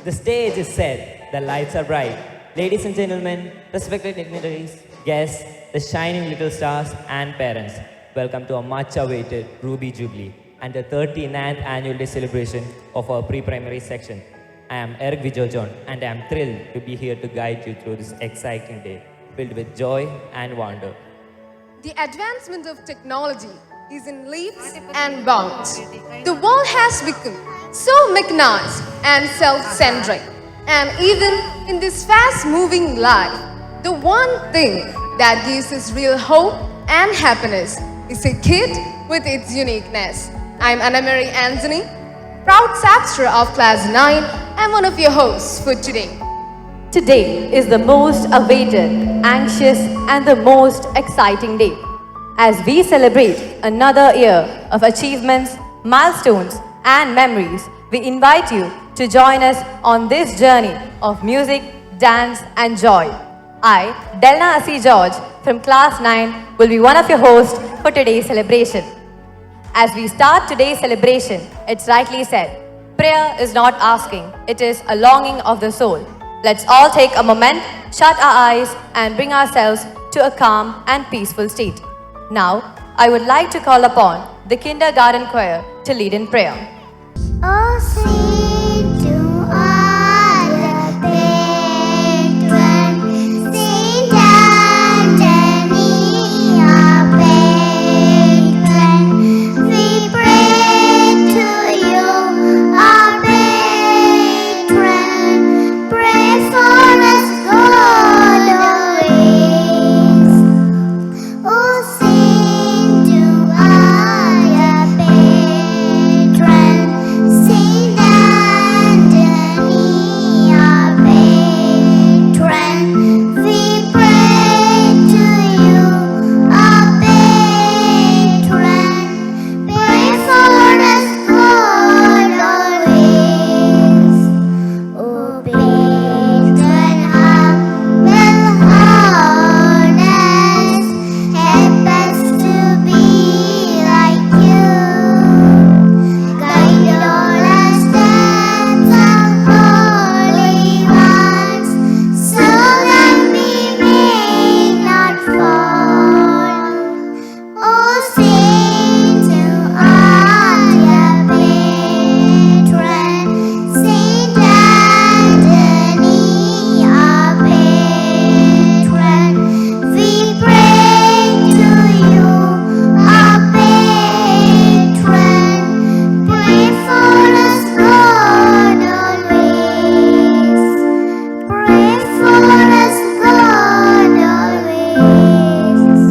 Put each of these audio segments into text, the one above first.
The stage is set, the lights are bright. Ladies and gentlemen, respected dignitaries, guests, the shining little stars, and parents, welcome to a much awaited Ruby Jubilee and the 39th annual day celebration of our pre-primary section. I am Eric Vijojon and I am thrilled to be here to guide you through this exciting day, filled with joy and wonder. The advancement of technology is in leaps and bounds. The world has become so mechanized and self-centric. And even in this fast-moving life, the one thing that gives us real hope and happiness is a kid with its uniqueness. I'm Anna Mary Anthony, proud Sapster of Class 9 and one of your hosts for today. Today is the most awaited, anxious, and the most exciting day as we celebrate another year of achievements, milestones, and memories. We invite you to join us on this journey of music, dance, and joy. I, Delna Asi George from Class 9, will be one of your hosts for today's celebration. As we start today's celebration, it's rightly said, prayer is not asking, it is a longing of the soul. Let's all take a moment, shut our eyes, and bring ourselves to a calm and peaceful state. Now, I would like to call upon the kindergarten choir to lead in prayer. Oh, sing to all the patrons, Saint Anthony, our patron. We pray to you, our patron. Pray for us, God, always. Oh, sing to all your patrons, Saint Anthony, our patron. We pray to you, our patron. Pray for us, God, always. Oh, patron, humble honest, help us to be like you. Guide all our steps, our holy ones, so that we may not fall. Oh, sing to all your patron, Saint Anthony, our patron. We pray to you, our patron. Pray for us, God, always. Pray for us, God, always.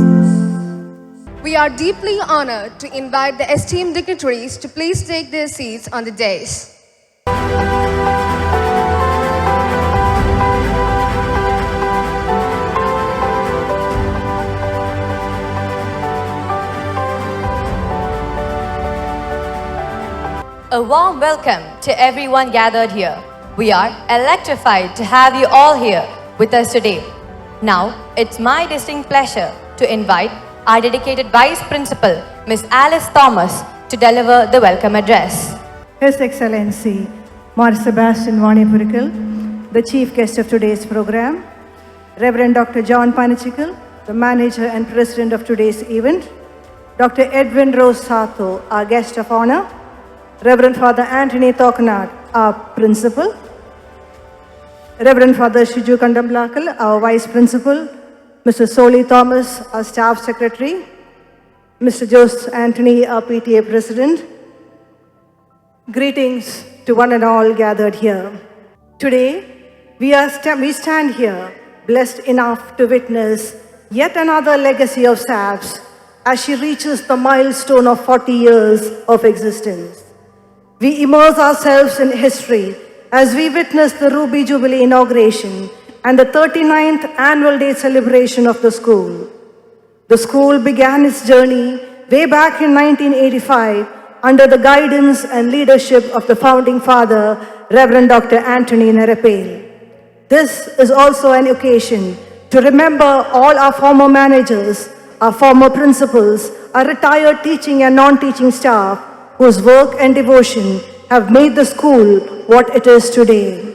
We are deeply honored to invite the esteemed dignitaries to please take their seats on the dais. A warm welcome to everyone gathered here. We are electrified to have you all here with us today. Now, it's my distinct pleasure to invite our dedicated Vice Principal, Miss Alice Thomas, to deliver the welcome address. His Excellency Mar Sebastian Vanipurikal, the chief guest of today's program, Reverend Dr. John Panichikal, the manager and president of today's event, Dr. Edwin Rose Sato, our guest of honor, Reverend Father Anthony Thokanat, our principal, Reverend Father Shiju Kandamblakal, our vice principal, Mr. Soli Thomas, our staff secretary, Mr. Joseph Anthony, our PTA president. Greetings to one and all gathered here. Today, we stand here blessed enough to witness yet another legacy of SAPS as she reaches the milestone of 40 years of existence. We immerse ourselves in history as we witness the Ruby Jubilee inauguration and the 39th annual day celebration of the school. The school began its journey way back in 1985 under the guidance and leadership of the founding father, Reverend Dr. Anthony Nerepel. This is also an occasion to remember all our former managers, our former principals, our retired teaching and non-teaching staff whose work and devotion have made the school what it is today.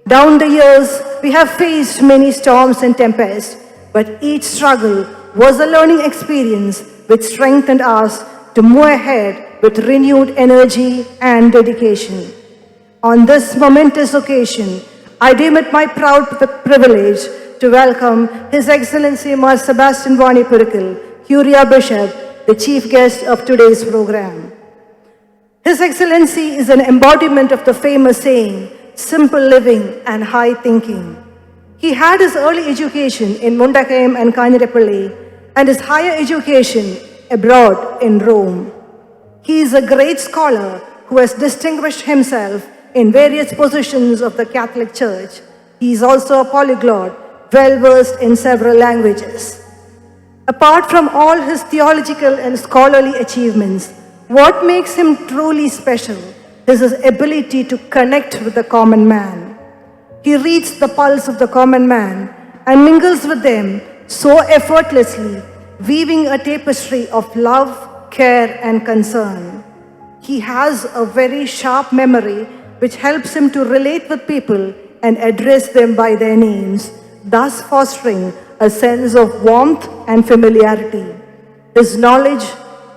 Down the years, we have faced many storms and tempests, but each struggle was a learning experience which strengthened us to move ahead with renewed energy and dedication. On this momentous occasion, I deem it my proud privilege to welcome His Excellency Mar Sebastian Vani Purikal, Curia Bishop, the chief guest of today's program. His Excellency is an embodiment of the famous saying, simple living and high thinking. He had his early education in Mundakayam and Kanyarepalli and his higher education abroad in Rome. He is a great scholar who has distinguished himself in various positions of the Catholic Church. He is also a polyglot, well-versed in several languages. Apart from all his theological and scholarly achievements, what makes him truly special is his ability to connect with the common man. He reads the pulse of the common man and mingles with them so effortlessly, weaving a tapestry of love, care, and concern. He has a very sharp memory which helps him to relate with people and address them by their names, thus fostering a sense of warmth and familiarity. His knowledge,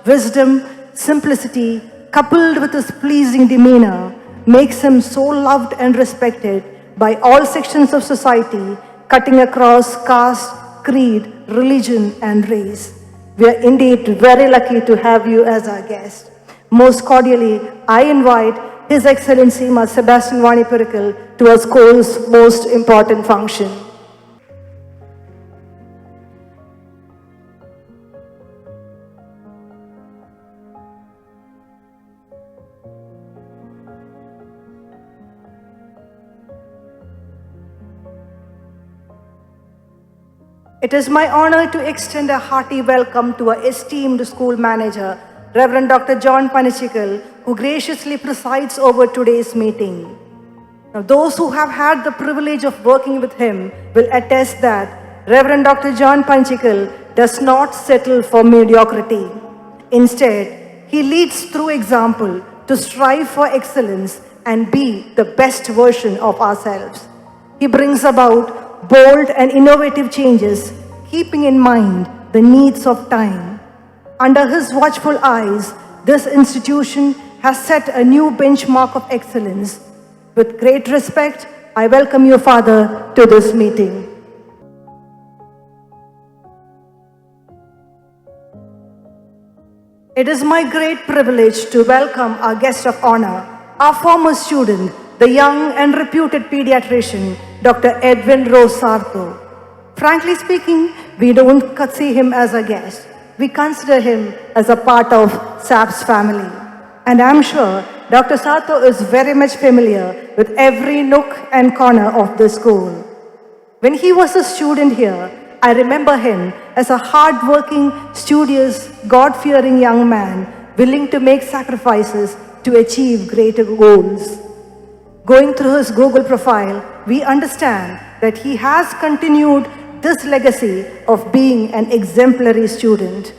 wisdom, simplicity, coupled with his pleasing demeanor, makes him so loved and respected by all sections of society, cutting across caste, creed, religion, and race. We are indeed very lucky to have you as our guest. Most cordially, I invite His Excellency Mar Sebastian Vani Purikal to our school's most important function. It is my honor to extend a hearty welcome to our esteemed school manager, Reverend Dr. John Panichikal, who graciously presides over today's meeting. Now, those who have had the privilege of working with him will attest that Reverend Dr. John Panichikal does not settle for mediocrity. Instead, he leads through example to strive for excellence and be the best version of ourselves. He brings about bold and innovative changes, keeping in mind the needs of time. Under his watchful eyes, this institution has set a new benchmark of excellence. With great respect, I welcome you, Father, to this meeting. It is my great privilege to welcome our guest of honor, our former student, the young and reputed pediatrician, Dr. Edwin Rose Sarto. Frankly speaking, we don't see him as a guest. We consider him as a part of SAP's family. And I'm sure Dr. Sarto is very much familiar with every nook and corner of the school. When he was a student here, I remember him as a hard-working, studious, God-fearing young man willing to make sacrifices to achieve greater goals. Going through his Google profile, we understand that he has continued this legacy of being an exemplary student.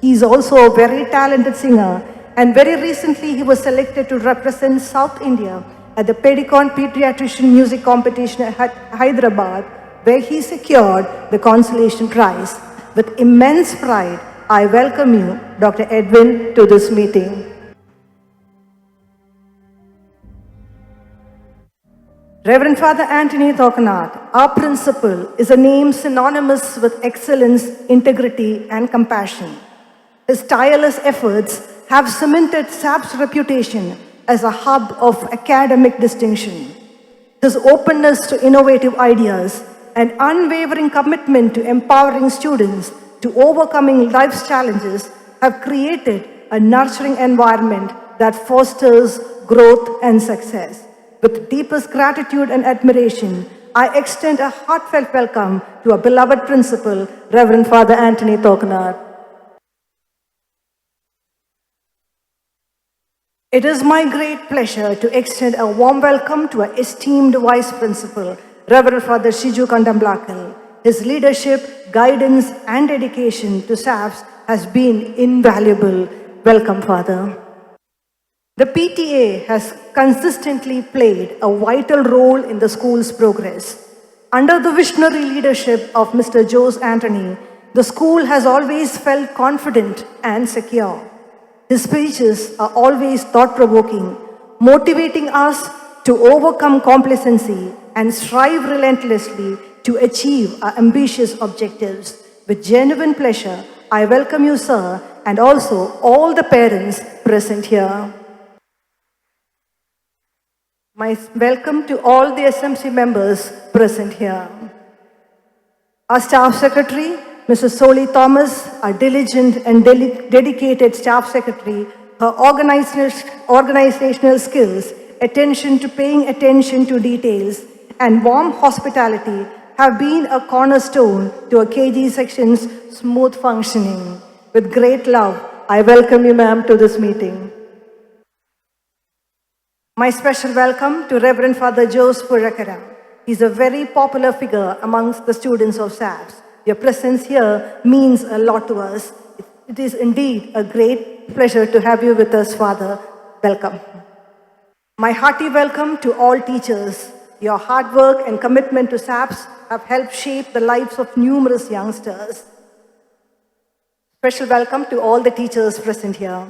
He is also a very talented singer, and very recently he was selected to represent South India at the Pedicon Pediatrician Music Competition at Hyderabad, where he secured the consolation prize. With immense pride, I welcome you, Dr. Edwin, to this meeting. Reverend Father Anthony Thokanath, our principal, is a name synonymous with excellence, integrity, and compassion. His tireless efforts have cemented SAP's reputation as a hub of academic distinction. His openness to innovative ideas and unwavering commitment to empowering students to overcoming life's challenges have created a nurturing environment that fosters growth and success. With deepest gratitude and admiration, I extend a heartfelt welcome to our beloved principal, Reverend Father Anthony Thokanath. It is my great pleasure to extend a warm welcome to our esteemed Vice Principal, Reverend Father Shiju Kandamblakal. His leadership, guidance, and dedication to SAPS has been invaluable. Welcome, Father. The PTA has consistently played a vital role in the school's progress. Under the visionary leadership of Mr. Jose Anthony, the school has always felt confident and secure. His speeches are always thought-provoking, motivating us to overcome complacency and strive relentlessly to achieve our ambitious objectives. With genuine pleasure, I welcome you, sir, and also all the parents present here. My welcome to all the SMC members present here. Our staff secretary, Mrs. Soli Thomas, our diligent and dedicated staff secretary, her organizational skills, paying attention to details, and warm hospitality have been a cornerstone to a KG section's smooth functioning. With great love, I welcome you, ma'am, to this meeting. My special welcome to Reverend Father Jose Purakara. He's a very popular figure amongst the students of SAPS. Your presence here means a lot to us. It is indeed a great pleasure to have you with us, Father. Welcome. My hearty welcome to all teachers. Your hard work and commitment to SAPS have helped shape the lives of numerous youngsters. Special welcome to all the teachers present here.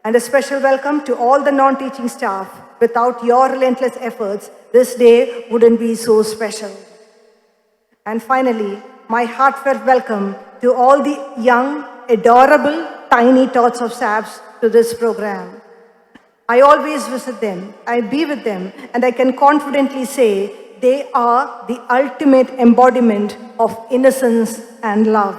And a special welcome to all the non-teaching staff. Without your relentless efforts, this day wouldn't be so special. And finally, my heartfelt welcome to all the young, adorable, tiny tots of SAPS to this program. I always visit them, I be with them, and I can confidently say they are the ultimate embodiment of innocence and love.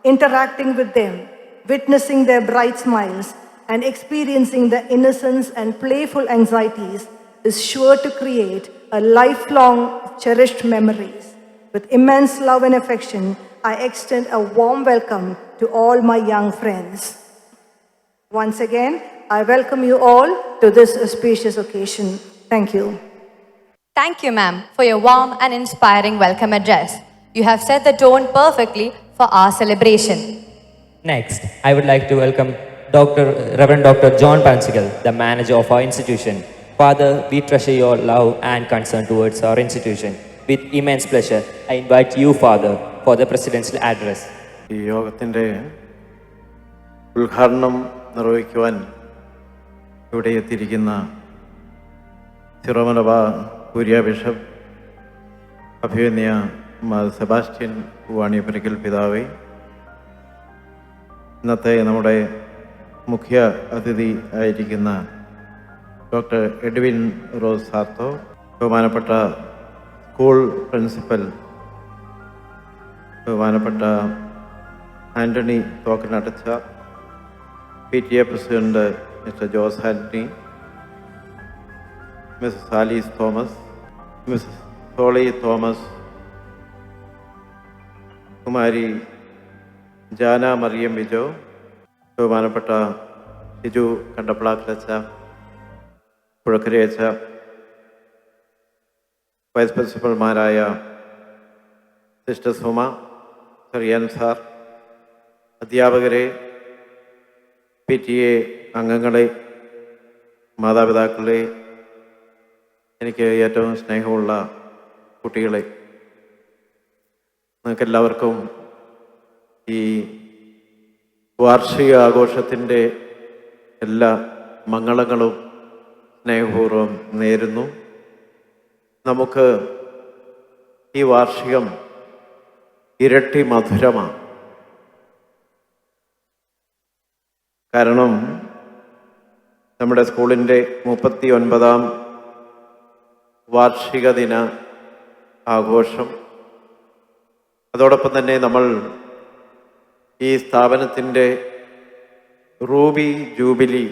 Interacting with them, witnessing their bright smiles, and experiencing the innocence and playful anxieties is sure to create a lifelong cherished memories. With immense love and affection, I extend a warm welcome to all my young friends. Once again, I welcome you all to this auspicious occasion. Thank you. Thank you, ma'am, for your warm and inspiring welcome address. You have set the tone perfectly for our celebration. Next, I would like to welcome Reverend Dr. John Pansigal, the manager of our institution. Father, we treasure your love and concern towards our institution. With immense pleasure, I invite you, Father, for the presidential address. ഈ യോഗത്തിൻ്റെ ഉദ്ഘാടനം നിർവഹിക്കുവാൻ ഇവിടെ എത്തിയിരിക്കുന്ന Syro Malabar curia bishop അഭിവന്യ Sebastian Vaniyapurackal പിതാവേ, ഇന്നത്തെ നമ്മുടെ മുഖ്യ അതിഥി ആയിരിക്കുന്ന ഡോക്ടർ എഡ്വിൻ റോസ് സാർത്തോ, ബഹുമാനപ്പെട്ട സ്കൂൾ പ്രിൻസിപ്പൽ ബഹുമാനപ്പെട്ട ആൻ്റണി തോക്കനടച്ച, PTA president mister Jose Antony, missus Alice Thomas, missus Soly Thomas, കുമാരി ജാന മറിയം വിജോ, ബഹുമാനപ്പെട്ട ഷിജു കണ്ടപ്പളാക്കലച്ച, പുഴക്കരയച്ച, വൈസ് പ്രിൻസിപ്പൽമാരായ സിസ്റ്റർ സുമ, ചെറിയാൻ സാർ, അധ്യാപകരെ, PTA അംഗങ്ങളെ, മാതാപിതാക്കളെ, എനിക്ക് ഏറ്റവും സ്നേഹമുള്ള കുട്ടികളെ, നിങ്ങൾക്കെല്ലാവർക്കും ഈ വാർഷിക ആഘോഷത്തിൻ്റെ എല്ലാ മംഗളങ്ങളും സ്നേഹപൂർവ്വം നേരുന്നു. നമുക്ക് ഈ വാർഷികം ഇരട്ടി മധുരമാണ്. കാരണം നമ്മുടെ സ്കൂളിൻ്റെ 39ാം വാർഷിക ദിന ആഘോഷം, അതോടൊപ്പം തന്നെ നമ്മൾ ഈ സ്ഥാപനത്തിൻ്റെ റൂബി ജൂബിലി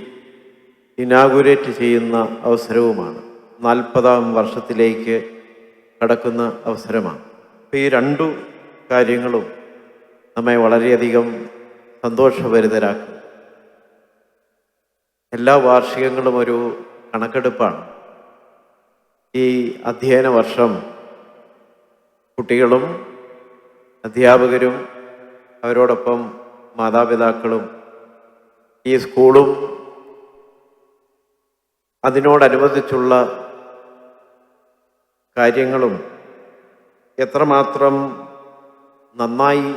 ഇനാഗുറേറ്റ് ചെയ്യുന്ന അവസരവുമാണ്. 40ാം വർഷത്തിലേക്ക് കടക്കുന്ന അവസരമാണ്. അപ്പോൾ ഈ രണ്ടു കാര്യങ്ങളും നമ്മെ വളരെയധികം സന്തോഷഭരിതരാക്കും. എല്ലാ വാർഷികങ്ങളും ഒരു കണക്കെടുപ്പാണ്. ഈ അധ്യയന വർഷം കുട്ടികളും അധ്യാപകരും അവരോടൊപ്പം മാതാപിതാക്കളും ഈ സ്കൂളും അതിനോടനുബന്ധിച്ചുള്ള കാര്യങ്ങളും എത്രമാത്രം നന്നായി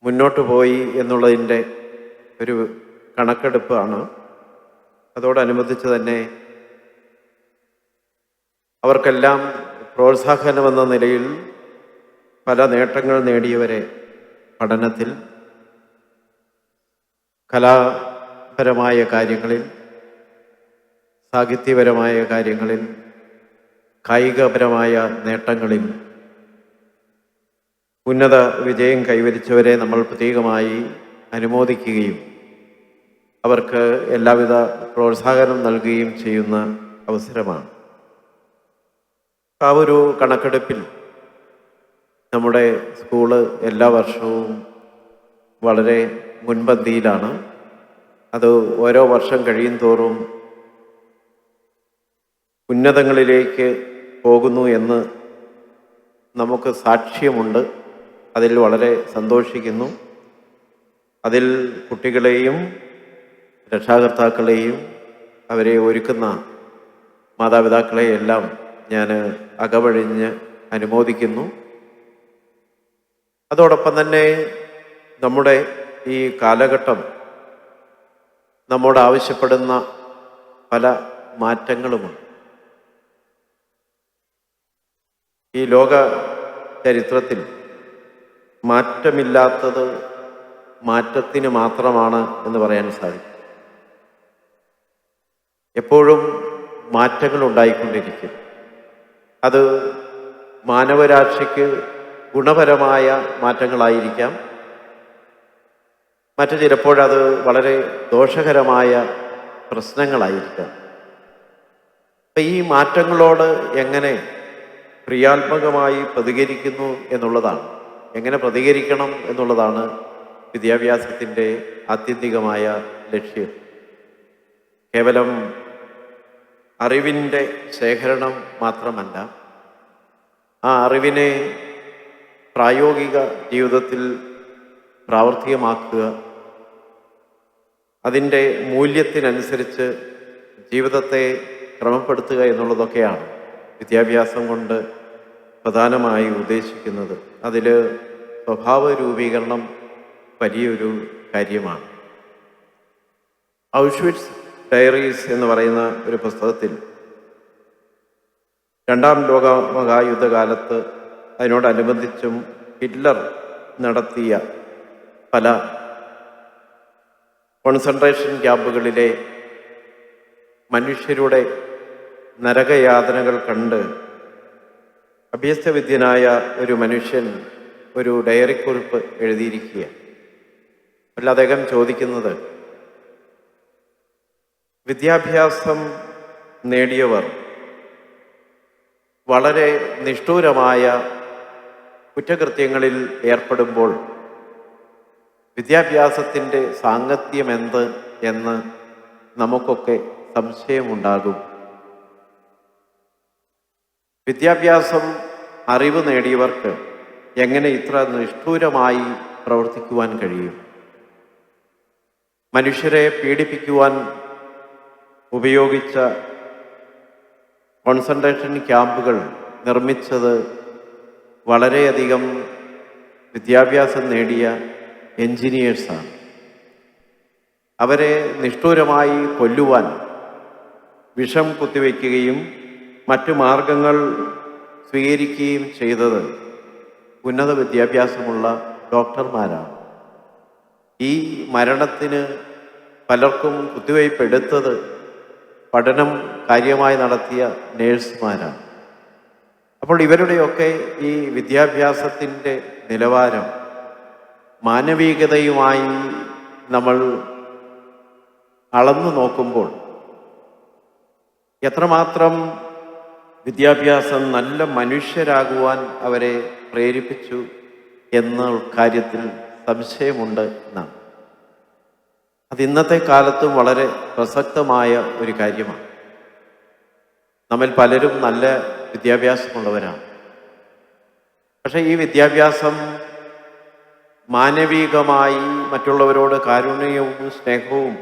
മുന്നോട്ട് പോയി എന്നുള്ളതിൻ്റെ ഒരു കണക്കെടുപ്പാണ്. അതോടനുബന്ധിച്ച് തന്നെ അവർക്കെല്ലാം പ്രോത്സാഹനമെന്ന നിലയിൽ പല നേട്ടങ്ങൾ നേടിയവരെ പഠനത്തിൽ, കലാപരമായ കാര്യങ്ങളിൽ, സാഹിത്യപരമായ കാര്യങ്ങളിൽ, കായികപരമായ നേട്ടങ്ങളിൽ ഉന്നത വിജയം കൈവരിച്ചവരെ നമ്മൾ പ്രത്യേകമായി അനുമോദിക്കുകയും അവർക്ക് എല്ലാവിധ പ്രോത്സാഹനം നൽകുകയും ചെയ്യുന്ന അവസരമാണ്. ആ ഒരു കണക്കെടുപ്പിൽ നമ്മുടെ സ്കൂള് എല്ലാ വർഷവും വളരെ മുൻപന്തിയിലാണ്. അത് ഓരോ വർഷം കഴിയും തോറും ഉന്നതങ്ങളിലേക്ക് പോകുന്നു എന്ന് നമുക്ക് സാക്ഷ്യമുണ്ട്. അതിൽ വളരെ സന്തോഷിക്കുന്നു. അതിൽ കുട്ടികളെയും രക്ഷാകർത്താക്കളെയും അവരെ ഒരുക്കുന്ന മാതാപിതാക്കളെയെല്ലാം ഞാൻ അകവഴിഞ്ഞ് അനുമോദിക്കുന്നു. അതോടൊപ്പം തന്നെ നമ്മുടെ ഈ കാലഘട്ടം നമ്മോട് ആവശ്യപ്പെടുന്ന പല മാറ്റങ്ങളുമുണ്ട്. ഈ ലോക ചരിത്രത്തിൽ മാറ്റമില്ലാത്തത് മാറ്റത്തിന് മാത്രമാണ് എന്ന് പറയാൻ സാധിക്കും. എപ്പോഴും മാറ്റങ്ങൾ ഉണ്ടായിക്കൊണ്ടിരിക്കും. അത് മാനവരാശിക്ക് ഗുണപരമായ മാറ്റങ്ങളായിരിക്കാം, മറ്റു ചിലപ്പോഴത് വളരെ ദോഷകരമായ പ്രശ്നങ്ങളായിരിക്കാം. അപ്പം ഈ മാറ്റങ്ങളോട് എങ്ങനെ ക്രിയാത്മകമായി പ്രതികരിക്കുന്നു എന്നുള്ളതാണ്, എങ്ങനെ പ്രതികരിക്കണം എന്നുള്ളതാണ് വിദ്യാഭ്യാസത്തിൻ്റെ ആത്യന്തികമായ ലക്ഷ്യം. കേവലം അറിവിൻ്റെ ശേഖരണം മാത്രമല്ല, ആ അറിവിനെ പ്രായോഗിക ജീവിതത്തിൽ പ്രാവർത്തികമാക്കുക, അതിൻ്റെ മൂല്യത്തിനനുസരിച്ച് ജീവിതത്തെ ക്രമപ്പെടുത്തുക എന്നുള്ളതൊക്കെയാണ് വിദ്യാഭ്യാസം കൊണ്ട് പ്രധാനമായി ഉദ്ദേശിക്കുന്നത്. അതിൽ സ്വഭാവ രൂപീകരണം വലിയൊരു കാര്യമാണ്. ഔഷ്വിറ്റ്സ് ഡയറീസ് എന്ന് പറയുന്ന ഒരു പുസ്തകത്തിൽ രണ്ടാം ലോക മഹായുദ്ധകാലത്ത് അതിനോടനുബന്ധിച്ചും ഹിറ്റ്ലർ നടത്തിയ പല കോൺസെൻട്രേഷൻ ക്യാമ്പുകളിലെ മനുഷ്യരുടെ നരകയാതനകൾ കണ്ട് അഭ്യസ്തവിദ്യനായ ഒരു മനുഷ്യൻ ഒരു ഡയറിക്കുറിപ്പ് എഴുതിയിരിക്കുകയാണ്. അല്ല, അദ്ദേഹം ചോദിക്കുന്നത്, വിദ്യാഭ്യാസം നേടിയവർ വളരെ നിഷ്ഠൂരമായ കുറ്റകൃത്യങ്ങളിൽ ഏർപ്പെടുമ്പോൾ വിദ്യാഭ്യാസത്തിൻ്റെ സാംഗത്യം എന്ത് എന്ന് നമുക്കൊക്കെ സംശയമുണ്ടാകും. വിദ്യാഭ്യാസം, അറിവ് നേടിയവർക്ക് എങ്ങനെ ഇത്ര നിഷ്ഠൂരമായി പ്രവർത്തിക്കുവാൻ കഴിയും? മനുഷ്യരെ പീഡിപ്പിക്കുവാൻ ഉപയോഗിച്ച കോൺസെൻട്രേഷൻ ക്യാമ്പുകൾ നിർമ്മിച്ചത് വളരെയധികം വിദ്യാഭ്യാസം നേടിയ എൻജിനീയേഴ്സാണ്. അവരെ നിഷ്ഠൂരമായി കൊല്ലുവാൻ വിഷം കുത്തിവെക്കുകയും മറ്റു മാർഗങ്ങൾ സ്വീകരിക്കുകയും ചെയ്തത് ഉന്നത വിദ്യാഭ്യാസമുള്ള ഡോക്ടർമാരാണ്. ഈ മരണത്തിന് പലർക്കും കുത്തിവയ്പ് എടുത്തത് പഠനം കാര്യമായി നടത്തിയ നേഴ്സുമാരാണ്. അപ്പോൾ ഇവരുടെയൊക്കെ ഈ വിദ്യാഭ്യാസത്തിൻ്റെ നിലവാരം മാനവികതയുമായി നമ്മൾ അളന്നു നോക്കുമ്പോൾ എത്രമാത്രം വിദ്യാഭ്യാസം നല്ല മനുഷ്യരാകുവാൻ അവരെ പ്രേരിപ്പിച്ചു എന്ന കാര്യത്തിൽ സംശയമുണ്ട് എന്നാണ്. അത് ഇന്നത്തെ കാലത്തും വളരെ പ്രസക്തമായ ഒരു കാര്യമാണ്. നമ്മിൽ പലരും നല്ല വിദ്യാഭ്യാസമുള്ളവരാണ്. പക്ഷേ ഈ വിദ്യാഭ്യാസം മാനവികമായി മറ്റുള്ളവരോട് കാരുണ്യവും സ്നേഹവും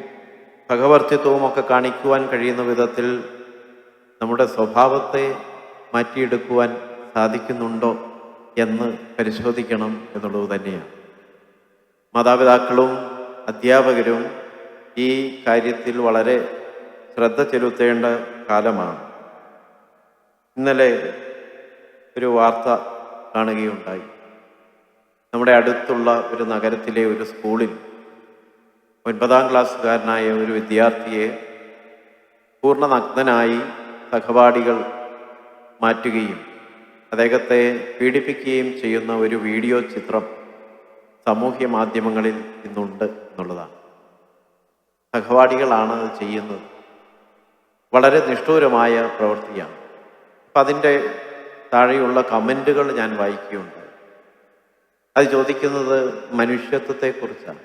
ഭഗവർത്തിത്വവും ഒക്കെ കാണിക്കുവാൻ കഴിയുന്ന വിധത്തിൽ നമ്മുടെ സ്വഭാവത്തെ മാറ്റിയെടുക്കുവാൻ സാധിക്കുന്നുണ്ടോ എന്ന് പരിശോധിക്കണം എന്നുള്ളത് തന്നെയാണ്. മാതാപിതാക്കളും അധ്യാപകരും ഈ കാര്യത്തിൽ വളരെ ശ്രദ്ധ ചെലുത്തേണ്ട കാലമാണ്. ഇന്നലെ ഒരു വാർത്ത കാണുകയുണ്ടായി. നമ്മുടെ അടുത്തുള്ള ഒരു നഗരത്തിലെ ഒരു സ്കൂളിൽ 9ാം ക്ലാസ്സുകാരനായ ഒരു വിദ്യാർത്ഥിയെ പൂർണ്ണ നഗ്നനായി സഹപാഠികൾ മാറ്റുകയും അദ്ദേഹത്തെ പീഡിപ്പിക്കുകയും ചെയ്യുന്ന ഒരു വീഡിയോ ചിത്രം സാമൂഹ്യ മാധ്യമങ്ങളിൽ ഇന്നുണ്ട് എന്നുള്ളതാണ്. സഹപാഠികളാണ് അത് ചെയ്യുന്നത്. വളരെ നിഷ്ഠൂരമായ പ്രവൃത്തിയാണ്. അപ്പം അതിൻ്റെ താഴെയുള്ള കമൻറ്റുകൾ ഞാൻ വായിക്കുകയുണ്ടായി. അത് ചോദിക്കുന്നത് മനുഷ്യത്വത്തെക്കുറിച്ചാണ്.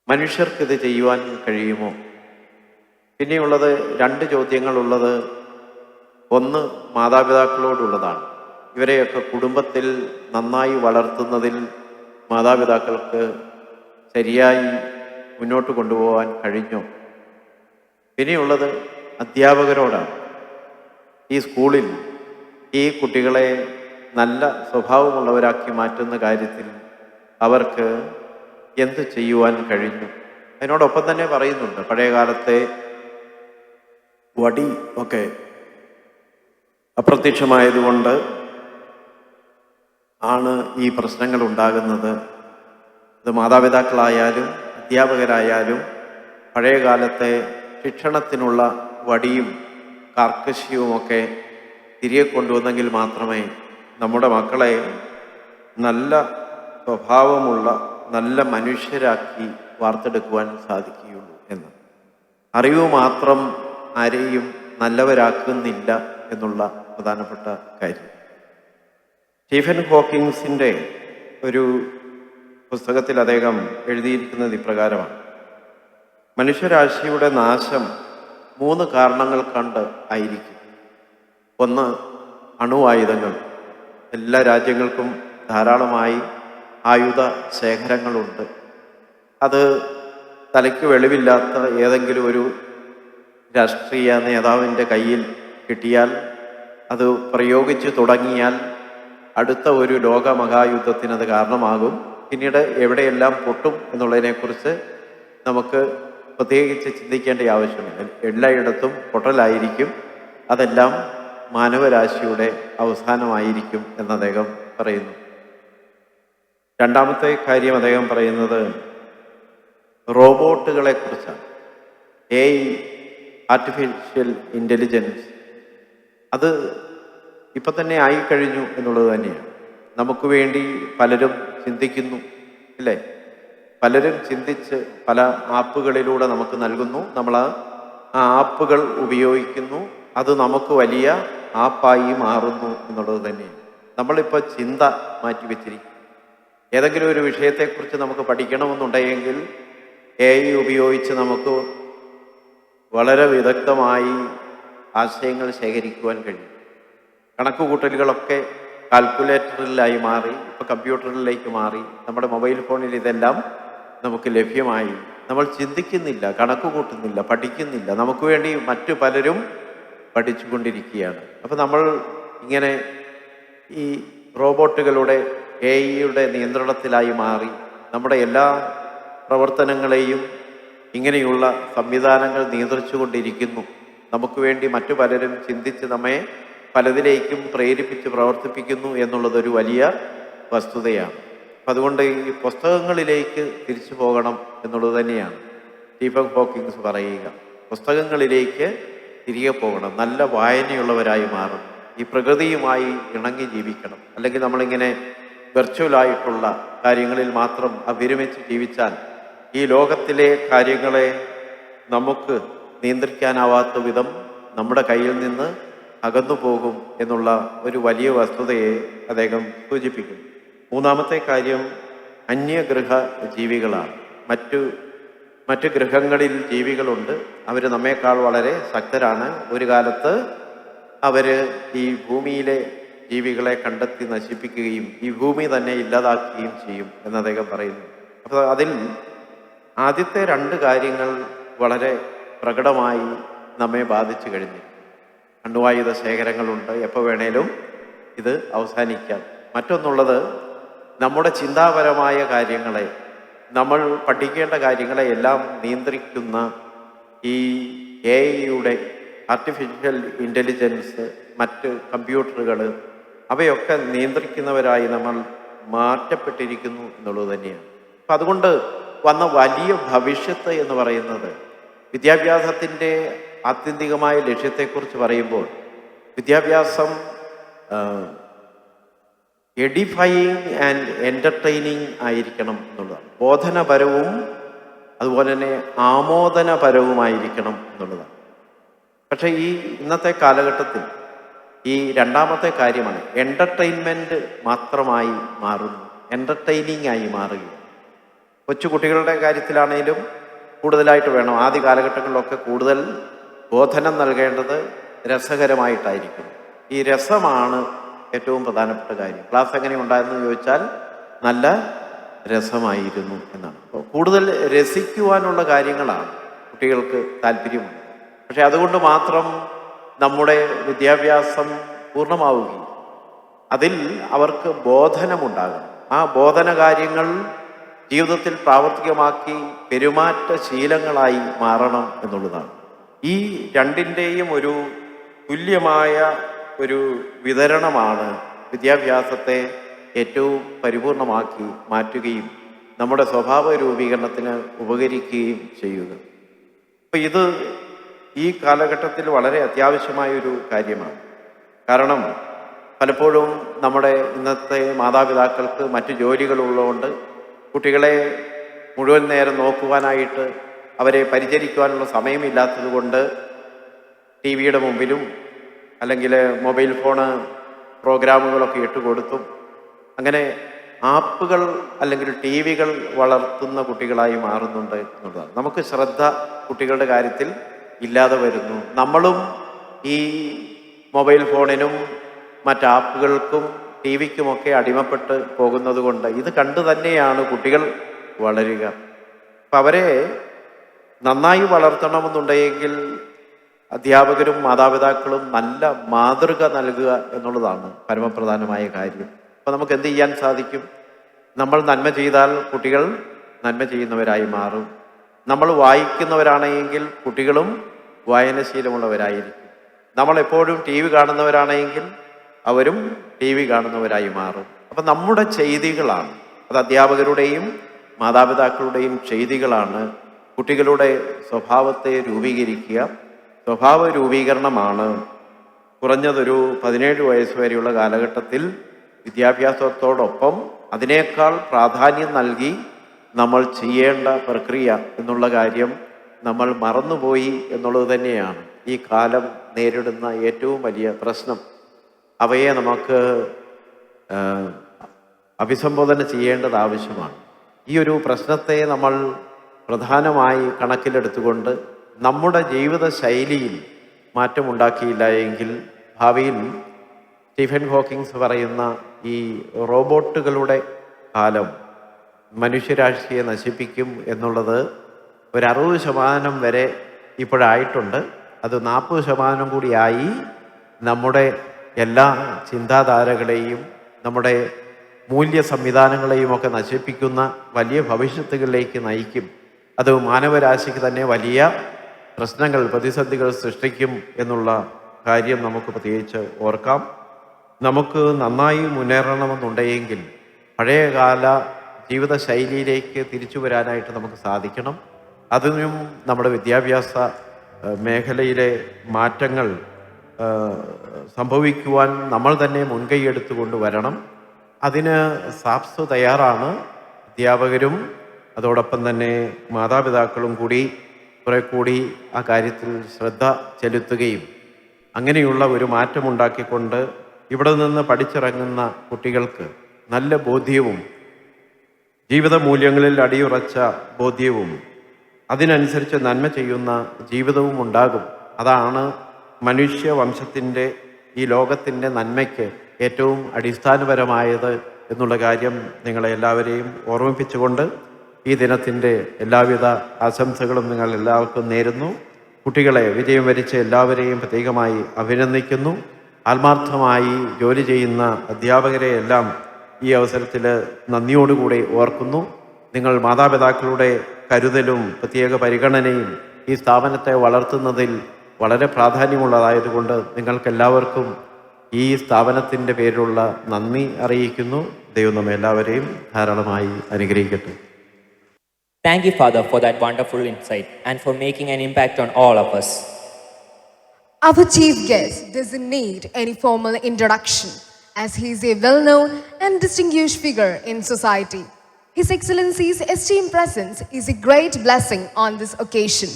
മനുഷ്യർക്കിത് ചെയ്യുവാൻ കഴിയുമോ? പിന്നെയുള്ളത് 2 ചോദ്യങ്ങളുള്ളത്. ഒന്ന് മാതാപിതാക്കളോടുള്ളതാണ്. ഇവരെയൊക്കെ കുടുംബത്തിൽ നന്നായി വളർത്തുന്നതിൽ മാതാപിതാക്കൾക്ക് ശരിയായി മുന്നോട്ട് കൊണ്ടുപോകാൻ കഴിഞ്ഞോ? പിന്നെയുള്ളത് അധ്യാപകരോടാണ്. ഈ സ്കൂളിൽ ഈ കുട്ടികളെ നല്ല സ്വഭാവമുള്ളവരാക്കി മാറ്റുന്ന കാര്യത്തിൽ അവർക്ക് എന്ത് ചെയ്യുവാൻ കഴിഞ്ഞു? അതിനോടൊപ്പം തന്നെ പറയുന്നുണ്ട്, പഴയ കാലത്തെ വടി ഒക്കെ അപ്രത്യക്ഷമായതുകൊണ്ട് ആണ് ഈ പ്രശ്നങ്ങൾ ഉണ്ടാകുന്നത്. ഇത് മാതാപിതാക്കളായാലും അധ്യാപകരായാലും പഴയ കാലത്തെ ശിക്ഷണത്തിനുള്ള വടിയും കാർക്കശ്യവുമൊക്കെ തിരികെ കൊണ്ടുവന്നെങ്കിൽ മാത്രമേ നമ്മുടെ മക്കളെ നല്ല സ്വഭാവമുള്ള നല്ല മനുഷ്യരാക്കി വാർത്തെടുക്കുവാൻ സാധിക്കുകയുള്ളൂ എന്ന്. അറിവ് മാത്രം ആരെയും നല്ലവരാക്കുന്നില്ല എന്നുള്ള പ്രധാനപ്പെട്ട കാര്യം. സ്റ്റീഫൻ ഹോക്കിങ്സിൻ്റെ ഒരു പുസ്തകത്തിൽ അദ്ദേഹം എഴുതിയിരിക്കുന്നത് ഇപ്രകാരമാണ്: മനുഷ്യരാശിയുടെ നാശം 3 കാരണങ്ങൾ കൊണ്ട് ആയിരിക്കും. ഒന്ന്, അണുവായുധങ്ങൾ. എല്ലാ രാജ്യങ്ങൾക്കും ധാരാളമായി ആയുധ ശേഖരങ്ങളുണ്ട്. അത് തലയ്ക്ക് വെളിവില്ലാത്ത ഏതെങ്കിലും ഒരു രാഷ്ട്രീയ നേതാവിൻ്റെ കയ്യിൽ കിട്ടിയാൽ, അത് പ്രയോഗിച്ചു തുടങ്ങിയാൽ അടുത്ത ഒരു ലോകമഹായുദ്ധത്തിന് അത് കാരണമാകും. പിന്നീട് എവിടെയെല്ലാം പൊട്ടും എന്നുള്ളതിനെക്കുറിച്ച് നമുക്ക് പ്രത്യേകിച്ച് ചിന്തിക്കേണ്ട ആവശ്യമില്ല. എല്ലായിടത്തും പൊട്ടലായിരിക്കും. അതെല്ലാം മാനവരാശിയുടെ അവസാനമായിരിക്കും എന്ന് അദ്ദേഹം പറയുന്നു. രണ്ടാമത്തെ കാര്യം അദ്ദേഹം പറയുന്നത് റോബോട്ടുകളെ കുറിച്ചാണ്. AI, ആർട്ടിഫിഷ്യൽ ഇൻ്റലിജൻസ്, അത് ഇപ്പം തന്നെ ആയിക്കഴിഞ്ഞു എന്നുള്ളത് തന്നെയാണ്. നമുക്ക് വേണ്ടി പലരും ചിന്തിക്കുന്നു, അല്ലേ? പലരും ചിന്തിച്ച് പല ആപ്പുകളിലൂടെ നമുക്ക് നൽകുന്നു. നമ്മൾ ആ ആപ്പുകൾ ഉപയോഗിക്കുന്നു. അത് നമുക്ക് വലിയ ആപ്പായി മാറുന്നു എന്നുള്ളത് തന്നെയാണ്. നമ്മളിപ്പോൾ ചിന്ത മാറ്റിവെച്ചിരിക്കും. ഏതെങ്കിലും ഒരു വിഷയത്തെക്കുറിച്ച് നമുക്ക് പഠിക്കണമെന്നുണ്ടെങ്കിൽ AI ഉപയോഗിച്ച് നമുക്ക് വളരെ വിദഗ്ധമായി ആശയങ്ങൾ ശേഖരിക്കുവാൻ കഴിയും. കണക്കുകൂട്ടലുകളൊക്കെ കാൽക്കുലേറ്ററിലായി മാറി, ഇപ്പോൾ കമ്പ്യൂട്ടറിലേക്ക് മാറി. നമ്മുടെ മൊബൈൽ ഫോണിൽ ഇതെല്ലാം നമുക്ക് ലഭ്യമായി. നമ്മൾ ചിന്തിക്കുന്നില്ല, കണക്ക് കൂട്ടുന്നില്ല, പഠിക്കുന്നില്ല. നമുക്ക് വേണ്ടി മറ്റു പലരും പഠിച്ചുകൊണ്ടിരിക്കുകയാണ്. അപ്പോൾ നമ്മൾ ഇങ്ങനെ ഈ റോബോട്ടുകളുടെ AI-യുടെ നിയന്ത്രണത്തിലായി മാറി നമ്മുടെ എല്ലാ പ്രവർത്തനങ്ങളെയും ഇങ്ങനെയുള്ള സംവിധാനങ്ങൾ നിയന്ത്രിച്ചു കൊണ്ടിരിക്കുന്നു. നമുക്ക് വേണ്ടി മറ്റു പലരും ചിന്തിച്ച് നമ്മെ പലതിലേക്കും പ്രേരിപ്പിച്ച് പ്രവർത്തിപ്പിക്കുന്നു എന്നുള്ളതൊരു വലിയ വസ്തുതയാണ്. അപ്പം അതുകൊണ്ട് ഈ പുസ്തകങ്ങളിലേക്ക് തിരിച്ചു പോകണം എന്നുള്ളത് തന്നെയാണ് സ്റ്റീഫൻ ഹോക്കിങ്സ് പറയുക. പുസ്തകങ്ങളിലേക്ക് തിരികെ പോകണം, നല്ല വായനയുള്ളവരായി മാറണം, ഈ പ്രകൃതിയുമായി ഇണങ്ങി ജീവിക്കണം. അല്ലെങ്കിൽ നമ്മളിങ്ങനെ വെർച്വലായിട്ടുള്ള കാര്യങ്ങളിൽ മാത്രം വിരമിച്ച് ജീവിച്ചാൽ ഈ ലോകത്തിലെ കാര്യങ്ങളെ നമുക്ക് നിയന്ത്രിക്കാനാവാത്ത വിധം നമ്മുടെ കയ്യിൽ നിന്ന് അകന്നു പോകും എന്നുള്ള ഒരു വലിയ വസ്തുതയെ അദ്ദേഹം സൂചിപ്പിക്കുന്നു. മൂന്നാമത്തെ കാര്യം അന്യഗ്രഹ ജീവികളാണ്. മറ്റ് ഗ്രഹങ്ങളിൽ ജീവികളുണ്ട്. അവർ നമ്മേക്കാൾ വളരെ ശക്തരാണ്. ഒരു കാലത്ത് അവർ ഈ ഭൂമിയിലെ ജീവികളെ കണ്ടെത്തി നശിപ്പിക്കുകയും ഈ ഭൂമി തന്നെ ഇല്ലാതാക്കുകയും ചെയ്യും എന്ന് അദ്ദേഹം പറയുന്നു. അപ്പോൾ അതിൽ ആദ്യത്തെ 2 കാര്യങ്ങൾ വളരെ പ്രകടമായി നമ്മെ ബാധിച്ചു കഴിഞ്ഞു. അണ്വായുധ ശേഖരങ്ങളുണ്ട്, എപ്പോൾ വേണേലും ഇത് അവസാനിക്കാം. മറ്റൊന്നുള്ളത്, നമ്മുടെ ചിന്താപരമായ കാര്യങ്ങളെ, നമ്മൾ പഠിക്കേണ്ട കാര്യങ്ങളെ എല്ലാം നിയന്ത്രിക്കുന്ന ഈ AI-യുടെ ആർട്ടിഫിഷ്യൽ ഇൻ്റലിജൻസ്, മറ്റ് കമ്പ്യൂട്ടറുകൾ, അവയൊക്കെ നിയന്ത്രിക്കുന്നവരായി നമ്മൾ മാറ്റപ്പെട്ടിരിക്കുന്നു എന്നുള്ളത് തന്നെയാണ്. അപ്പം അതുകൊണ്ട് വന്ന വലിയ ഭവിഷ്യത്ത് എന്ന് പറയുന്നത്, വിദ്യാഭ്യാസത്തിൻ്റെ ആത്യന്തികമായ ലക്ഷ്യത്തെക്കുറിച്ച് പറയുമ്പോൾ വിദ്യാഭ്യാസം എഡിഫയിങ് ആൻഡ് എൻ്റർടൈനിങ് ആയിരിക്കണം എന്നുള്ളതാണ്. ബോധനപരവും അതുപോലെ തന്നെ ആമോദനപരവുമായിരിക്കണം എന്നുള്ളതാണ്. പക്ഷേ ഈ ഇന്നത്തെ കാലഘട്ടത്തിൽ ഈ രണ്ടാമത്തെ കാര്യമാണ് എൻ്റർടൈൻമെൻറ്റ് മാത്രമായി മാറുന്നു, എൻ്റർടൈനിങ് ആയി മാറുകയാണ്. കൊച്ചുകുട്ടികളുടെ കാര്യത്തിലാണെങ്കിലും കൂടുതലായിട്ട് വേണം. ആദ്യ കാലഘട്ടങ്ങളിലൊക്കെ കൂടുതൽ ബോധനം നൽകേണ്ടത് രസകരമായിട്ടായിരിക്കും. ഈ രസമാണ് ഏറ്റവും പ്രധാനപ്പെട്ട കാര്യം. ക്ലാസ് എങ്ങനെ ഉണ്ടായെന്ന് ചോദിച്ചാൽ നല്ല രസമായിരുന്നു എന്നാണ്. അപ്പോൾ കൂടുതൽ രസിക്കുവാനുള്ള കാര്യങ്ങളാണ് കുട്ടികൾക്ക് താല്പര്യമുള്ളത്. പക്ഷെ അതുകൊണ്ട് മാത്രം നമ്മുടെ വിദ്യാഭ്യാസം പൂർണ്ണമാവുകയും അതിൽ അവർക്ക് ബോധനമുണ്ടാകണം. ആ ബോധന കാര്യങ്ങൾ ജീവിതത്തിൽ പ്രാവർത്തികമാക്കി പെരുമാറ്റ ശീലങ്ങളായി മാറണം എന്നുള്ളതാണ്. ഈ രണ്ടിൻ്റെയും ഒരു തുല്യമായ ഒരു വിതരണമാണ് വിദ്യാഭ്യാസത്തെ ഏറ്റവും പരിപൂർണമാക്കി മാറ്റുകയും നമ്മുടെ സ്വഭാവ രൂപീകരണത്തിന് ഉപകരിക്കുകയും ചെയ്യുക. അപ്പോൾ ഇത് ഈ കാലഘട്ടത്തിൽ വളരെ അത്യാവശ്യമായൊരു കാര്യമാണ്. കാരണം പലപ്പോഴും നമ്മുടെ ഇന്നത്തെ മാതാപിതാക്കൾക്ക് മറ്റു ജോലികളുള്ളതുകൊണ്ട് കുട്ടികളെ മുഴുവൻ നേരം നോക്കുവാനായിട്ട്, അവരെ പരിചരിക്കുവാനുള്ള സമയമില്ലാത്തത് കൊണ്ട് TV-യുടെ മുമ്പിലും അല്ലെങ്കിൽ മൊബൈൽ ഫോണ് പ്രോഗ്രാമുകളൊക്കെ ഇട്ടുകൊടുത്തും അങ്ങനെ ആപ്പുകൾ അല്ലെങ്കിൽ TV-കൾ വളർത്തുന്ന കുട്ടികളായി മാറുന്നുണ്ട് എന്നുള്ളതാണ്. നമുക്ക് ശ്രദ്ധ കുട്ടികളുടെ കാര്യത്തിൽ ഇല്ലാതെ വരുന്നു. നമ്മളും ഈ മൊബൈൽ ഫോണിനും മറ്റാപ്പുകൾക്കും TV-ക്കുമൊക്കെ അടിമപ്പെട്ട് പോകുന്നത് കൊണ്ട് ഇത് കണ്ടു തന്നെയാണ് കുട്ടികൾ വളരുക. അപ്പം അവരെ നന്നായി വളർത്തണമെന്നുണ്ടെങ്കിൽ അധ്യാപകരും മാതാപിതാക്കളും നല്ല മാതൃക നൽകുക എന്നുള്ളതാണ് പരമപ്രധാനമായ കാര്യം. അപ്പം നമുക്ക് എന്ത് ചെയ്യാൻ സാധിക്കും? നമ്മൾ നന്മ ചെയ്താൽ കുട്ടികൾ നന്മ ചെയ്യുന്നവരായി മാറും. നമ്മൾ വായിക്കുന്നവരാണെങ്കിൽ കുട്ടികളും വായനശീലമുള്ളവരായിരിക്കും. നമ്മളെപ്പോഴും TV കാണുന്നവരാണെങ്കിൽ അവരും TV കാണുന്നവരായി മാറും. അപ്പം നമ്മുടെ ചെയ്തികളാണ്, അത് അധ്യാപകരുടെയും മാതാപിതാക്കളുടെയും ചെയ്തികളാണ് കുട്ടികളുടെ സ്വഭാവത്തെ രൂപീകരിക്കുക. സ്വഭാവ രൂപീകരണമാണ് കുറഞ്ഞതൊരു 17 വയസ്സ് വരെയുള്ള കാലഘട്ടത്തിൽ വിദ്യാഭ്യാസത്തോടൊപ്പം അതിനേക്കാൾ പ്രാധാന്യം നൽകി നമ്മൾ ചെയ്യേണ്ട പ്രക്രിയ എന്നുള്ള കാര്യം നമ്മൾ മറന്നുപോയി എന്നുള്ളത് തന്നെയാണ് ഈ കാലം നേരിടുന്ന ഏറ്റവും വലിയ പ്രശ്നം. അവയെ നമുക്ക് അഭിസംബോധന ചെയ്യേണ്ടത് ആവശ്യമാണ്. ഈ ഒരു പ്രശ്നത്തെ നമ്മൾ പ്രധാനമായി കണക്കിലെടുത്തുകൊണ്ട് നമ്മുടെ ജീവിത ശൈലിയിൽ മാറ്റമുണ്ടാക്കിയില്ല എങ്കിൽ ഭാവിയിൽ സ്റ്റീഫൻ ഹോക്കിങ്സ് പറയുന്ന ഈ റോബോട്ടുകളുടെ കാലം മനുഷ്യരാശിയെ നശിപ്പിക്കും എന്നുള്ളത് ഒരു 60% വരെ ഇപ്പോഴായിട്ടുണ്ട്. അത് 40% കൂടിയായി നമ്മുടെ എല്ലാ ചിന്താധാരകളെയും നമ്മുടെ മൂല്യ സംവിധാനങ്ങളെയും ഒക്കെ നശിപ്പിക്കുന്ന വലിയ ഭവിഷ്യത്തുകളിലേക്ക് നയിക്കും. അത് മാനവരാശിക്ക് തന്നെ വലിയ പ്രശ്നങ്ങൾ, പ്രതിസന്ധികൾ സൃഷ്ടിക്കും എന്നുള്ള കാര്യം നമുക്ക് പ്രത്യേകിച്ച് ഓർക്കാം. നമുക്ക് നന്നായി മുന്നേറണമെന്നുണ്ടെങ്കിൽ പഴയകാല ജീവിതശൈലിയിലേക്ക് തിരിച്ചു വരാനായിട്ട് നമുക്ക് സാധിക്കണം. അതിനും നമ്മുടെ വിദ്യാഭ്യാസ മേഖലയിലെ മാറ്റങ്ങൾ സംഭവിക്കുവാൻ നമ്മൾ തന്നെ മുൻകൈയെടുത്തു കൊണ്ടുവരണം. അതിന് സാപ്സ് തയ്യാറാണ്. അധ്യാപകരും അതോടൊപ്പം തന്നെ മാതാപിതാക്കളും കൂടി കുറെ കൂടി ആ കാര്യത്തിൽ ശ്രദ്ധ ചെലുത്തുകയും അങ്ങനെയുള്ള ഒരു മാറ്റമുണ്ടാക്കിക്കൊണ്ട് ഇവിടെ നിന്ന് പഠിച്ചിറങ്ങുന്ന കുട്ടികൾക്ക് നല്ല ബോധ്യവും ജീവിത മൂല്യങ്ങളിൽ അടിയുറച്ച ബോധ്യവും അതിനനുസരിച്ച് നന്മ ചെയ്യുന്ന ജീവിതവും ഉണ്ടാകും. അതാണ് മനുഷ്യവംശത്തിൻ്റെ ഈ ലോകത്തിൻ്റെ നന്മയ്ക്ക് ഏറ്റവും അടിസ്ഥാനപരമായത് എന്നുള്ള കാര്യം നിങ്ങളെ എല്ലാവരെയും ഓർമ്മിപ്പിച്ചുകൊണ്ട് ഈ ദിനത്തിൻ്റെ എല്ലാവിധ ആശംസകളും നിങ്ങൾ എല്ലാവർക്കും നേരുന്നു. കുട്ടികളെ വിജയം വരിച്ച എല്ലാവരെയും പ്രത്യേകമായി അഭിനന്ദിക്കുന്നു. ആത്മാർത്ഥമായി ജോലി ചെയ്യുന്ന അധ്യാപകരെ എല്ലാം ഈ അവസരത്തിൽ നന്ദിയോടുകൂടി ഓർക്കുന്നു. നിങ്ങൾ മാതാപിതാക്കളുടെ കരുതലും പ്രത്യേക പരിഗണനയും ഈ സ്ഥാപനത്തെ വളർത്തുന്നതിൽ വളരെ പ്രാധാന്യമുള്ളതായതുകൊണ്ട് നിങ്ങൾക്കെല്ലാവർക്കും ഈ സ്ഥാപനത്തിൻ്റെ പേരിലുള്ള നന്ദി അറിയിക്കുന്നു. ദൈവം നമ്മെ എല്ലാവരെയും ധാരാളമായി അനുഗ്രഹിക്കട്ടെ. Thank you, Father, for that wonderful insight and for making an impact on all of us. Our chief guest doesn't need any formal introduction, as he is a well-known and distinguished figure in society. His Excellency's esteemed presence is a great blessing on this occasion.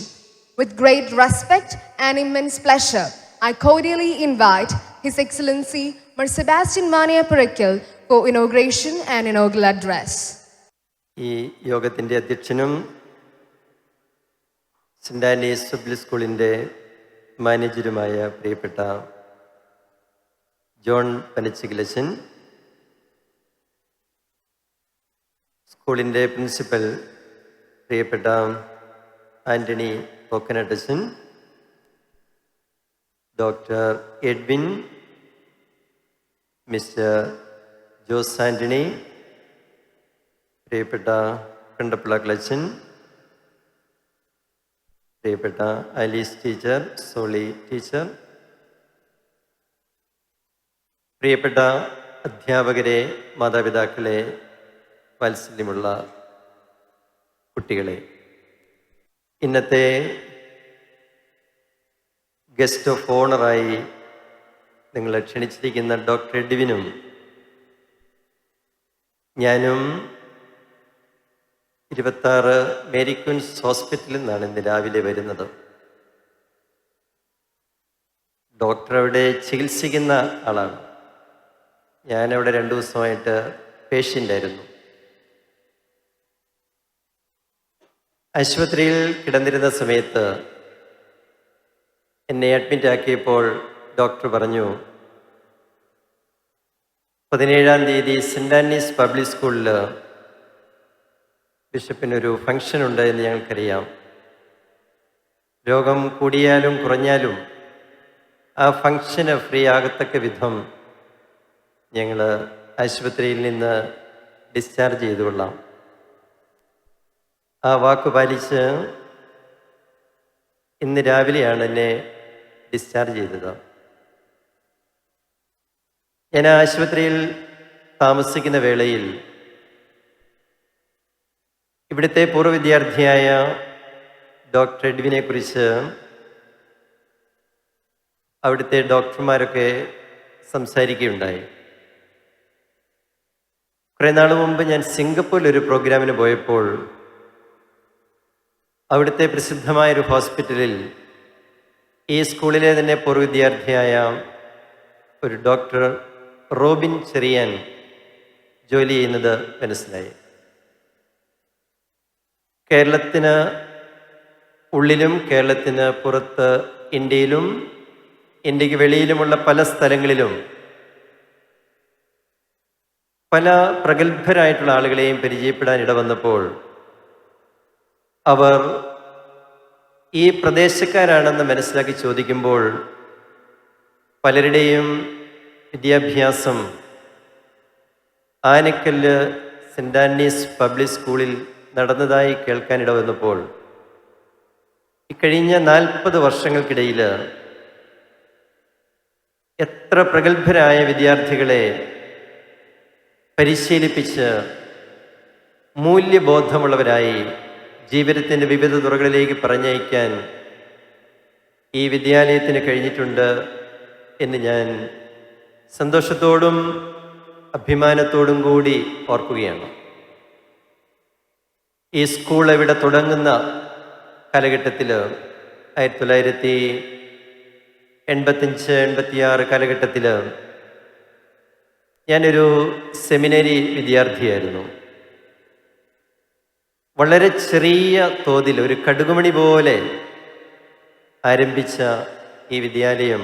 With great respect and immense pleasure, I cordially invite His Excellency Mar Sebastian Mania Parakkal for inauguration and inaugural address. ഈ യോഗത്തിൻ്റെ അധ്യക്ഷനും saint Annie's public സ്കൂളിൻ്റെ മാനേജരുമായ പ്രിയപ്പെട്ട John പനച്ചികിലച്ചൻ, സ്കൂളിൻ്റെ principal പ്രിയപ്പെട്ട Antony പോക്കനട്ടച്ചൻ, doctor Edwin, mister Jose Antony, പ്രിയപ്പെട്ട കണ്ടപ്പിള്ള ക്ലച്ചൻ, പ്രിയപ്പെട്ട ആലീസ് ടീച്ചർ, സോളി ടീച്ചർ, പ്രിയപ്പെട്ട അധ്യാപകരെ, മാതാപിതാക്കളെ, വാത്സല്യമുള്ള കുട്ടികളെ, ഇന്നത്തെ ഗസ്റ്റ് ഓഫ് ഓണറായി നിങ്ങളെ ക്ഷണിച്ചിരിക്കുന്ന ഡോക്ടർ എഡ്വിനും ഞാനും 26 മേരി ക്വീൻസ് ഹോസ്പിറ്റലിൽ നിന്നാണ് ഇന്ന് രാവിലെ വരുന്നത്. ഡോക്ടർ അവിടെ ചികിത്സിക്കുന്ന ആളാണ്. ഞാനവിടെ 2 ദിവസമായിട്ട് പേഷ്യൻ്റായിരുന്നു. ആശുപത്രിയിൽ കിടന്നിരുന്ന സമയത്ത് എന്നെ അഡ്മിറ്റ് ആക്കിയപ്പോൾ ഡോക്ടർ പറഞ്ഞു, 17-ാം തീയതി സെൻ്റ് ആനീസ് പബ്ലിക് സ്കൂളിൽ ബിഷപ്പിനൊരു ഫംഗ്ഷൻ ഉണ്ട് എന്ന് ഞങ്ങൾക്കറിയാം. രോഗം കൂടിയാലും കുറഞ്ഞാലും ആ ഫംഗ്ഷന് ഫ്രീ ആകത്തക്ക വിധം ഞങ്ങൾ ആശുപത്രിയിൽ നിന്ന് ഡിസ്ചാർജ് ചെയ്തുകൊള്ളാം. ആ വാക്ക് പാലിച്ച് ഇന്ന് രാവിലെയാണ് എന്നെ ഡിസ്ചാർജ് ചെയ്തത്. ഞാൻ ആശുപത്രിയിൽ താമസിക്കുന്ന വേളയിൽ ഇവിടുത്തെ പൂർവ്വ വിദ്യാർത്ഥിയായ ഡോക്ടർ എഡ്വിനെ കുറിച്ച് അവിടുത്തെ ഡോക്ടർമാരൊക്കെ സംസാരിക്കുകയുണ്ടായി. കുറേ നാൾ മുമ്പ് ഞാൻ സിംഗപ്പൂരിൽ ഒരു പ്രോഗ്രാമിന് പോയപ്പോൾ അവിടുത്തെ പ്രസിദ്ധമായൊരു ഹോസ്പിറ്റലിൽ ഈ സ്കൂളിലെ തന്നെ പൂർവ്വ വിദ്യാർത്ഥിയായ ഒരു ഡോക്ടർ റോബിൻ ചെറിയാൻ ജോലി ചെയ്യുന്നത് മനസ്സിലായി. കേരളത്തിന് ഉള്ളിലും കേരളത്തിന് പുറത്ത് ഇന്ത്യയിലും ഇന്ത്യക്ക് വെളിയിലുമുള്ള പല സ്ഥലങ്ങളിലും പല പ്രഗത്ഭരായിട്ടുള്ള ആളുകളെയും പരിചയപ്പെടാൻ ഇടവന്നപ്പോൾ അവർ ഈ പ്രദേശക്കാരാണെന്ന് മനസ്സിലാക്കി ചോദിക്കുമ്പോൾ പലരുടെയും വിദ്യാഭ്യാസം ആനക്കല്ല് സെൻ്റ് ആനീസ് പബ്ലിക് സ്കൂളിൽ നടന്നതായി കേൾക്കാനിട വന്നപ്പോൾ ഇക്കഴിഞ്ഞ 40 വർഷങ്ങൾക്കിടയിൽ എത്ര പ്രഗത്ഭരായ വിദ്യാർത്ഥികളെ പരിശീലിപ്പിച്ച് മൂല്യബോധമുള്ളവരായി ജീവിതത്തിൻ്റെ വിവിധ തുറകളിലേക്ക് പറഞ്ഞയക്കാൻ ഈ വിദ്യാലയത്തിന് കഴിഞ്ഞിട്ടുണ്ട് എന്ന് ഞാൻ സന്തോഷത്തോടും അഭിമാനത്തോടും കൂടി ഓർക്കുകയാണ്. ഈ സ്കൂൾ ഇവിടെ തുടങ്ങുന്ന കാലഘട്ടത്തിൽ 1985-86 കാലഘട്ടത്തിൽ ഞാനൊരു സെമിനറി വിദ്യാർത്ഥിയായിരുന്നു. വളരെ ചെറിയ തോതിൽ ഒരു കടുകുമണി പോലെ ആരംഭിച്ച ഈ വിദ്യാലയം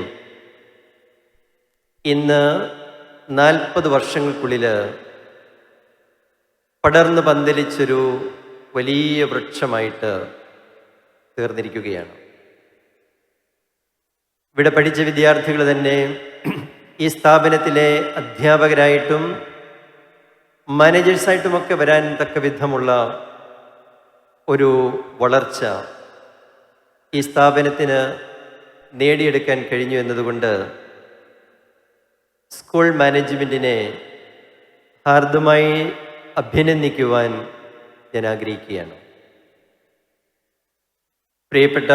ഇന്ന് 40 വർഷങ്ങൾക്കുള്ളിൽ പടർന്ന് പന്തലിച്ചൊരു വലിയ വൃക്ഷമായിട്ട് തീർന്നിരിക്കുകയാണ്. ഇവിടെ പഠിച്ച വിദ്യാർത്ഥികൾ തന്നെ ഈ സ്ഥാപനത്തിലെ അധ്യാപകരായിട്ടും മാനേജേഴ്സായിട്ടുമൊക്കെ വരാൻ തക്ക വിധമുള്ള ഒരു വളർച്ച ഈ സ്ഥാപനത്തിന് നേടിയെടുക്കാൻ കഴിഞ്ഞു എന്നതുകൊണ്ട് സ്കൂൾ മാനേജ്മെൻറ്റിനെ ഹാർദമായി അഭിനന്ദിക്കുവാൻ ഞാൻ ആഗ്രഹിക്കുകയാണ്. പ്രിയപ്പെട്ട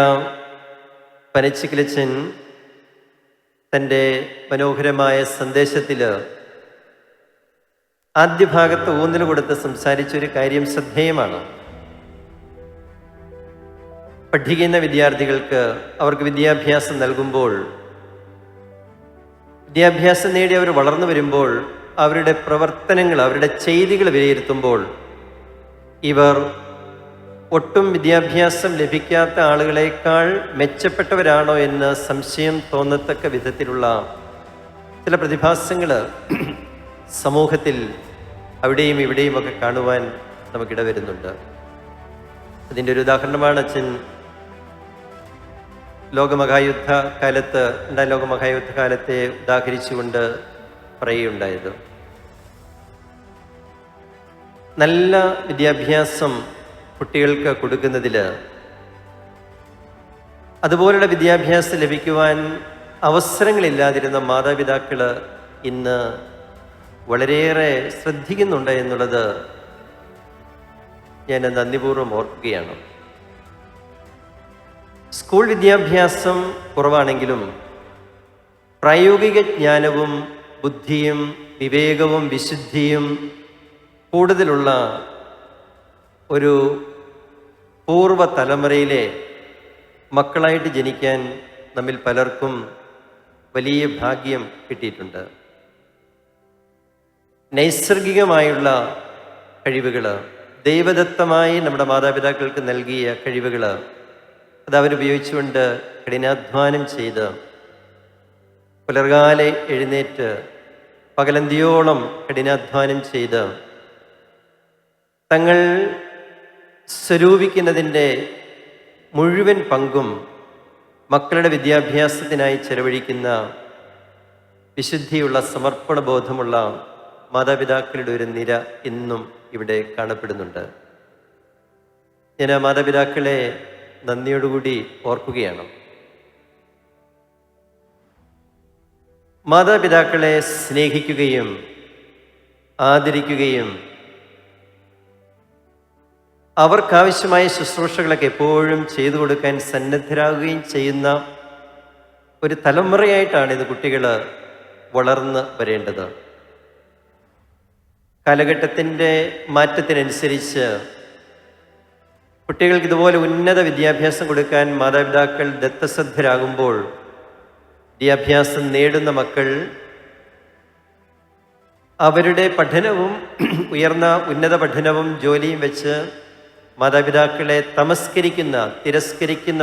പനച്ചിക്കിലച്ചൻ തൻ്റെ മനോഹരമായ സന്ദേശത്തിൽ ആദ്യ ഭാഗത്ത് ഊന്നൽ കൊടുത്ത് സംസാരിച്ചൊരു കാര്യം ശ്രദ്ധേയമാണ്. പഠിക്കുന്ന വിദ്യാർത്ഥികൾക്ക് അവർക്ക് വിദ്യാഭ്യാസം നൽകുമ്പോൾ, വിദ്യാഭ്യാസം നേടി അവർ വളർന്നു വരുമ്പോൾ അവരുടെ പ്രവർത്തനങ്ങൾ, അവരുടെ ചെയ്തികൾ വിലയിരുത്തുമ്പോൾ ഇവർ ഒട്ടും വിദ്യാഭ്യാസം ലഭിക്കാത്ത ആളുകളെക്കാൾ മെച്ചപ്പെട്ടവരാണോ എന്ന് സംശയം തോന്നത്തക്ക വിധത്തിലുള്ള ചില പ്രതിഭാസങ്ങൾ സമൂഹത്തിൽ അവിടെയും ഇവിടെയും ഒക്കെ കാണുവാൻ നമുക്കിട വരുന്നുണ്ട്. അതിൻ്റെ ഒരു ഉദാഹരണമാണ് അച്ഛൻ ലോകമഹായുദ്ധ കാലത്ത് രണ്ടാം ലോകമഹായുദ്ധ കാലത്തെ ഉദാഹരിച്ചുകൊണ്ട് പറയുകയുണ്ടായത്. നല്ല വിദ്യാഭ്യാസം കുട്ടികൾക്ക് കൊടുക്കുന്നതിൽ, അതുപോലുള്ള വിദ്യാഭ്യാസം ലഭിക്കുവാൻ അവസരങ്ങളില്ലാതിരുന്ന മാതാപിതാക്കൾ ഇന്ന് വളരെയേറെ ശ്രദ്ധിക്കുന്നുണ്ട് എന്നുള്ളത് ഞാൻ നന്ദിപൂർവ്വം ഓർക്കുകയാണ്. സ്കൂൾ വിദ്യാഭ്യാസം കുറവാണെങ്കിലും പ്രായോഗിക ജ്ഞാനവും ബുദ്ധിയും വിവേകവും വിശുദ്ധിയും കൂടുതലുള്ള ഒരു പൂർവ്വ തലമുറയിലെ മക്കളായിട്ട് ജനിക്കാൻ നമ്മിൽ പലർക്കും വലിയ ഭാഗ്യം കിട്ടിയിട്ടുണ്ട്. നൈസർഗികമായുള്ള കഴിവുകൾ, ദൈവദത്തമായി നമ്മുടെ മാതാപിതാക്കൾക്ക് നൽകിയ കഴിവുകൾ, അത് അവരുപയോഗിച്ചുകൊണ്ട് കഠിനാധ്വാനം ചെയ്ത് പുലർകാലെ എഴുന്നേറ്റ് പകലന്തിയോളം കഠിനാധ്വാനം ചെയ്ത് തങ്ങൾ സ്വരൂപിക്കുന്നതിൻ്റെ മുഴുവൻ പങ്കും മക്കളുടെ വിദ്യാഭ്യാസത്തിനായി ചെലവഴിക്കുന്ന വിശുദ്ധിയുള്ള സമർപ്പണ ബോധമുള്ള മാതാപിതാക്കളുടെ ഒരു നിര ഇന്നും ഇവിടെ കാണപ്പെടുന്നുണ്ട്. ഞാൻ ആ മാതാപിതാക്കളെ നന്ദിയോടുകൂടി ഓർക്കുകയാണ്. മാതാപിതാക്കളെ സ്നേഹിക്കുകയും ആദരിക്കുകയും അവർക്കാവശ്യമായ ശുശ്രൂഷകളൊക്കെ എപ്പോഴും ചെയ്തു കൊടുക്കാൻ സന്നദ്ധരാകുകയും ചെയ്യുന്ന ഒരു തലമുറയായിട്ടാണ് ഇത് കുട്ടികൾ വളർന്ന് വരേണ്ടത്. കാലഘട്ടത്തിൻ്റെ മാറ്റത്തിനനുസരിച്ച് കുട്ടികൾക്ക് ഇതുപോലെ ഉന്നത വിദ്യാഭ്യാസം കൊടുക്കാൻ മാതാപിതാക്കൾ ദത്തശ്രദ്ധരാകുമ്പോൾ വിദ്യാഭ്യാസം നേടുന്ന മക്കൾ അവരുടെ പഠനവും ഉയർന്ന ഉന്നത പഠനവും ജോലിയും വെച്ച് മാതാപിതാക്കളെ തിരസ്കരിക്കുന്ന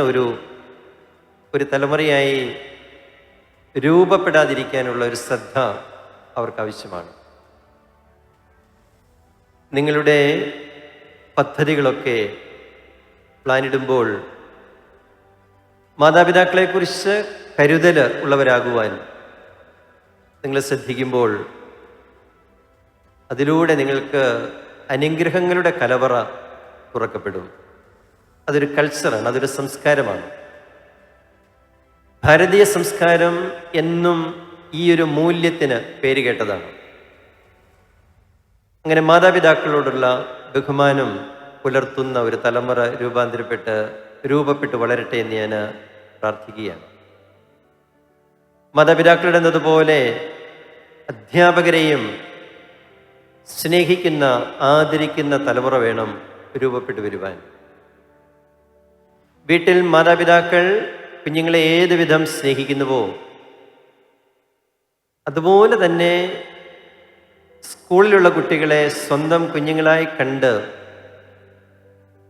ഒരു തലമുറയായി രൂപപ്പെടാതിരിക്കാനുള്ള ഒരു ശ്രദ്ധ അവർക്ക് ആവശ്യമാണ്. നിങ്ങളുടെ പദ്ധതികളൊക്കെ പ്ലാനിടുമ്പോൾ മാതാപിതാക്കളെക്കുറിച്ച് കരുതൽ ഉള്ളവരാകുവാൻ നിങ്ങൾ ശ്രദ്ധിക്കുമ്പോൾ അതിലൂടെ നിങ്ങൾക്ക് അനുഗ്രഹങ്ങളുടെ കലവറ തുറക്കപ്പെടും. അതൊരു കൾച്ചറാണ്, അതൊരു സംസ്കാരമാണ്. ഭാരതീയ സംസ്കാരം എന്നും ഈ ഒരു മൂല്യത്തിന് പേരുകേട്ടതാണ്. അങ്ങനെ മാതാപിതാക്കളോടുള്ള ബഹുമാനം പുലർത്തുന്ന ഒരു തലമുറ രൂപപ്പെട്ട് വളരട്ടെ എന്ന് ഞാൻ പ്രാർത്ഥിക്കുകയാണ്. മാതാപിതാക്കളുടെ എന്നതുപോലെ അധ്യാപകരെയും സ്നേഹിക്കുന്ന ആദരിക്കുന്ന തലമുറ വേണം രൂപപ്പെട്ടു വരുവാൻ. വീട്ടിൽ മാതാപിതാക്കൾ കുഞ്ഞുങ്ങളെ ഏത് വിധം സ്നേഹിക്കുന്നുവോ അതുപോലെ തന്നെ സ്കൂളിലുള്ള കുട്ടികളെ സ്വന്തം കുഞ്ഞുങ്ങളായി കണ്ട്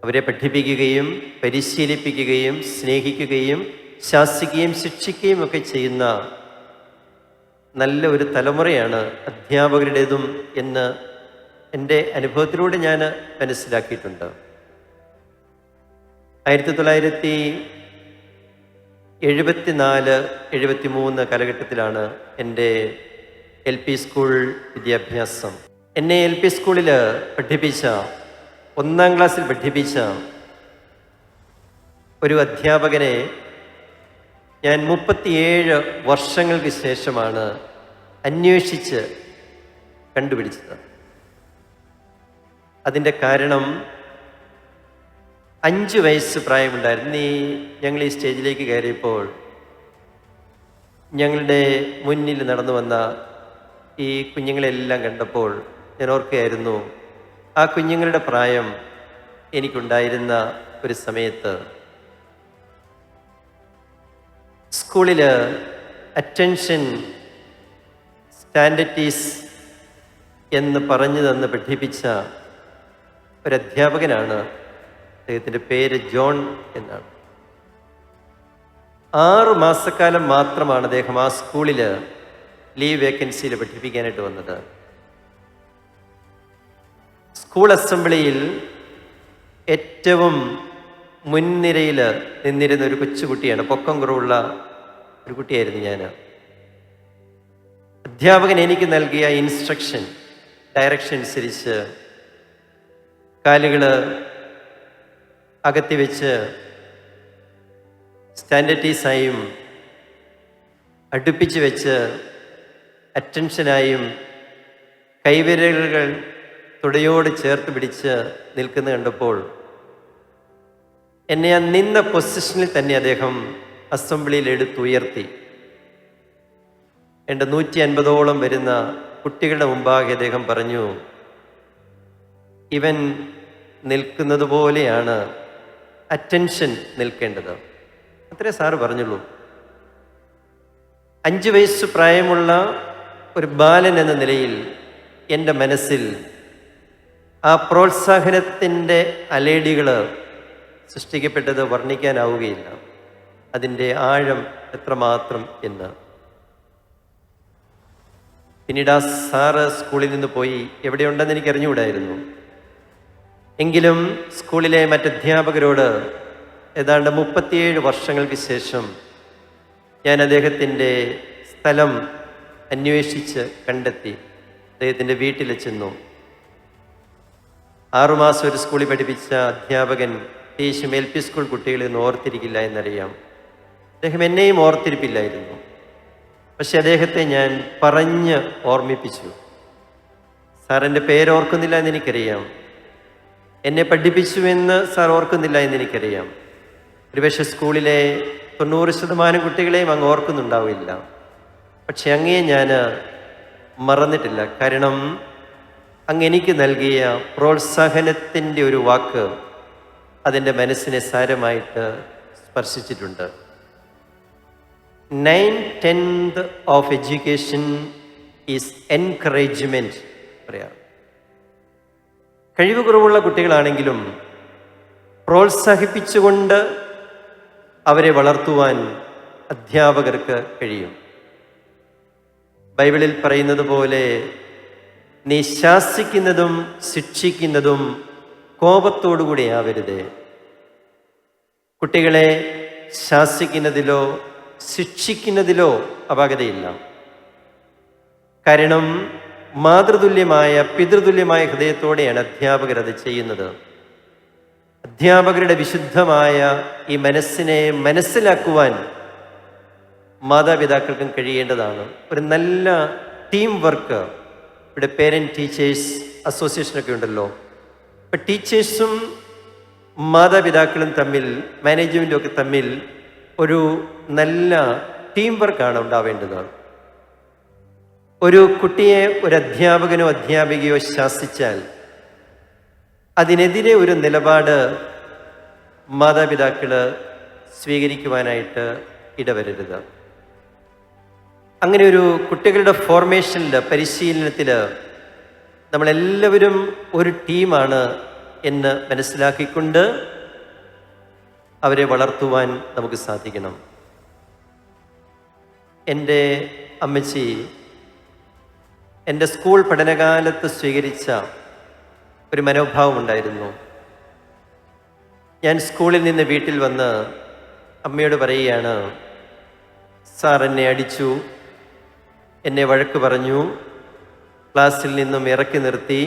അവരെ പഠിപ്പിക്കുകയും പരിശീലിപ്പിക്കുകയും സ്നേഹിക്കുകയും ശാസിക്കുകയും ശിക്ഷിക്കുകയും ഒക്കെ ചെയ്യുന്ന നല്ല ഒരു തലമുറയാണ് അധ്യാപകരുടേതും എന്ന് എൻ്റെ അനുഭവത്തിലൂടെ ഞാൻ മനസ്സിലാക്കിയിട്ടുണ്ട്. 1974-73 കാലഘട്ടത്തിലാണ് എൻ്റെ LP സ്കൂൾ വിദ്യാഭ്യാസം. എന്നെ LP സ്കൂളിൽ പഠിപ്പിച്ച, 1-ാം ക്ലാസ്സിൽ പഠിപ്പിച്ച ഒരു അധ്യാപകനെ ഞാൻ 37 വർഷങ്ങൾക്ക് ശേഷമാണ് അന്വേഷിച്ച് കണ്ടുപിടിച്ചത്. അതിൻ്റെ കാരണം 5 വയസ്സ് പ്രായമുണ്ടായിരുന്നു. ഞങ്ങൾ ഈ സ്റ്റേജിലേക്ക് കയറിയപ്പോൾ ഞങ്ങളുടെ മുന്നിൽ നടന്നു വന്ന ഈ കുഞ്ഞുങ്ങളെല്ലാം കണ്ടപ്പോൾ ഞാൻ ഓർക്കുകയായിരുന്നു, ആ കുഞ്ഞുങ്ങളുടെ പ്രായം എനിക്കുണ്ടായിരുന്ന ഒരു സമയത്ത് സ്കൂളിൽ അറ്റൻഷൻ സ്റ്റാൻഡർഡീസ് എന്ന് പറഞ്ഞു തന്ന് പഠിപ്പിച്ച ഒരധ്യാപകനാണ്. അദ്ദേഹത്തിൻ്റെ പേര് ജോൺ എന്നാണ്. 6 മാസക്കാലം മാത്രമാണ് അദ്ദേഹം ആ സ്കൂളിൽ ലീവ് വേക്കൻസിയിൽ പഠിപ്പിക്കാനായിട്ട് വന്നത്. സ്കൂൾ അസംബ്ലിയിൽ ഏറ്റവും മുൻനിരയിൽ നിന്നിരുന്ന ഒരു കൊച്ചുകുട്ടിയാണ്. പൊക്കം കുറവുള്ള ഒരു കുട്ടിയായിരുന്നു ഞാൻ. അധ്യാപകൻ എനിക്ക് നൽകിയ ഇൻസ്ട്രക്ഷൻ, ഡയറക്ഷൻ അനുസരിച്ച് കാലുകൾ അകത്തി വെച്ച് സ്റ്റാൻഡർഡീസായും അടുപ്പിച്ച് വെച്ച് അറ്റൻഷനായും കൈവിരലുകൾ തുടയോട് ചേർത്ത് പിടിച്ച് നിൽക്കുന്ന കണ്ടപ്പോൾ എന്നെ ആ നിന്ന പൊസിഷനിൽ തന്നെ അദ്ദേഹം അസംബ്ലിയിൽ എടുത്തുയർത്തി. എൻ്റെ 150ഓളം വരുന്ന കുട്ടികളുടെ മുമ്പാകെ അദ്ദേഹം പറഞ്ഞു, ഇവൻ നിൽക്കുന്നത് പോലെയാണ് അറ്റൻഷൻ നിൽക്കേണ്ടത്. അത്രേ സാറ് പറഞ്ഞുള്ളൂ. 5 വയസ്സ് പ്രായമുള്ള ഒരു ബാലൻ എന്ന നിലയിൽ എൻ്റെ മനസ്സിൽ ആ പ്രോത്സാഹനത്തിൻ്റെ അലേടികൾ സൃഷ്ടിക്കപ്പെട്ടത് വർണ്ണിക്കാനാവുകയില്ല. അതിൻ്റെ ആഴം എത്രമാത്രം എന്ന്. പിന്നീട് ആ സാറ് സ്കൂളിൽ നിന്ന് പോയി എവിടെയുണ്ടെന്ന് എനിക്ക് അറിഞ്ഞുകൂടായിരുന്നു. എങ്കിലും സ്കൂളിലെ മറ്റധ്യാപകരോട് ഏതാണ്ട് 37 വർഷങ്ങൾക്ക് ശേഷം ഞാൻ അദ്ദേഹത്തിൻ്റെ സ്ഥലം അന്വേഷിച്ച് കണ്ടെത്തി. അദ്ദേഹത്തിൻ്റെ വീട്ടിൽ ചെന്നു. 6 മാസം ഒരു സ്കൂളിൽ പഠിപ്പിച്ച അധ്യാപകൻ ദേശം LP സ്കൂൾ കുട്ടികളെ ഒന്നും ഓർത്തിരിക്കില്ല എന്നറിയാം. അദ്ദേഹം എന്നെയും ഓർത്തിരിപ്പില്ലായിരുന്നു. പക്ഷെ അദ്ദേഹത്തെ ഞാൻ പറഞ്ഞ് ഓർമ്മിപ്പിച്ചു. സാർ എൻ്റെ പേരോർക്കുന്നില്ല എന്നെനിക്കറിയാം, എന്നെ പഠിപ്പിച്ചുവെന്ന് സാർ ഓർക്കുന്നില്ല എന്നെനിക്കറിയാം. ഒരുപക്ഷെ സ്കൂളിലെ 90% കുട്ടികളെയും അങ്ങ് ഓർക്കുന്നുണ്ടാവില്ല. പക്ഷെ അങ്ങയെ ഞാൻ മറന്നിട്ടില്ല. കാരണം അങ്ങ് എനിക്ക് നൽകിയ പ്രോത്സാഹനത്തിൻ്റെ ഒരു വാക്ക് അതിൻ്റെ മനസ്സിനെ സാരമായിട്ട് സ്പർശിച്ചിട്ടുണ്ട്. 9/10 ഓഫ് എഡ്യൂക്കേഷൻ ഈസ് എൻകറേജ്മെൻറ്റ് പറയാം. കഴിവ് കുറവുള്ള കുട്ടികളാണെങ്കിലും പ്രോത്സാഹിപ്പിച്ചുകൊണ്ട് അവരെ വളർത്തുവാൻ അധ്യാപകർക്ക് കഴിയും. ബൈബിളിൽ പറയുന്നത് പോലെ, നീ ശാസിക്കുന്നതും ശിക്ഷിക്കുന്നതും കോപത്തോടുകൂടി ആവരുത്. കുട്ടികളെ ശാസിക്കുന്നതിലോ ശിക്ഷിക്കുന്നതിലോ അപാകതയില്ല. കാരണം മാതൃതുല്യമായ, പിതൃതുല്യമായ ഹൃദയത്തോടെയാണ് അധ്യാപകർ അത് ചെയ്യുന്നത്. അധ്യാപകരുടെ വിശുദ്ധമായ ഈ മനസ്സിനെ മനസ്സിലാക്കുവാൻ മാതാപിതാക്കൾക്കും കഴിയേണ്ടതാണ്. ഒരു നല്ല ടീം വർക്ക്. ഇവിടെ പേരൻറ് ടീച്ചേഴ്സ് അസോസിയേഷനൊക്കെ ഉണ്ടല്ലോ. ഇപ്പം ടീച്ചേഴ്സും മാതാപിതാക്കളും തമ്മിൽ, മാനേജ്മെൻറ്റും ഒക്കെ തമ്മിൽ ഒരു നല്ല ടീം വർക്കാണ് ഉണ്ടാവേണ്ടത്. ഒരു കുട്ടിയെ ഒരു അധ്യാപകനോ അധ്യാപികയോ ശാസിച്ചാൽ അതിനെതിരെ ഒരു നിലപാട് മാതാപിതാക്കൾ സ്വീകരിക്കുവാനായിട്ട് ഇടവരരുത്. അങ്ങനെ ഒരു കുട്ടികളുടെ ഫോർമേഷനിൽ, പരിശീലനത്തിൽ നമ്മളെല്ലാവരും ഒരു ടീമാണ് എന്ന് മനസ്സിലാക്കിക്കൊണ്ട് അവരെ വളർത്തുവാൻ നമുക്ക് സാധിക്കണം. എൻ്റെ അമ്മച്ചി എൻ്റെ സ്കൂൾ പഠനകാലത്ത് സ്വീകരിച്ച ഒരു മനോഭാവമുണ്ടായിരുന്നു. ഞാൻ സ്കൂളിൽ നിന്ന് വീട്ടിൽ വന്ന് അമ്മയോട് പറയുകയാണ്, സാർ എന്നെ അടിച്ചു, എന്നെ വഴക്ക് പറഞ്ഞു, ക്ലാസ്സിൽ നിന്നും ഇറക്കി നിർത്തി,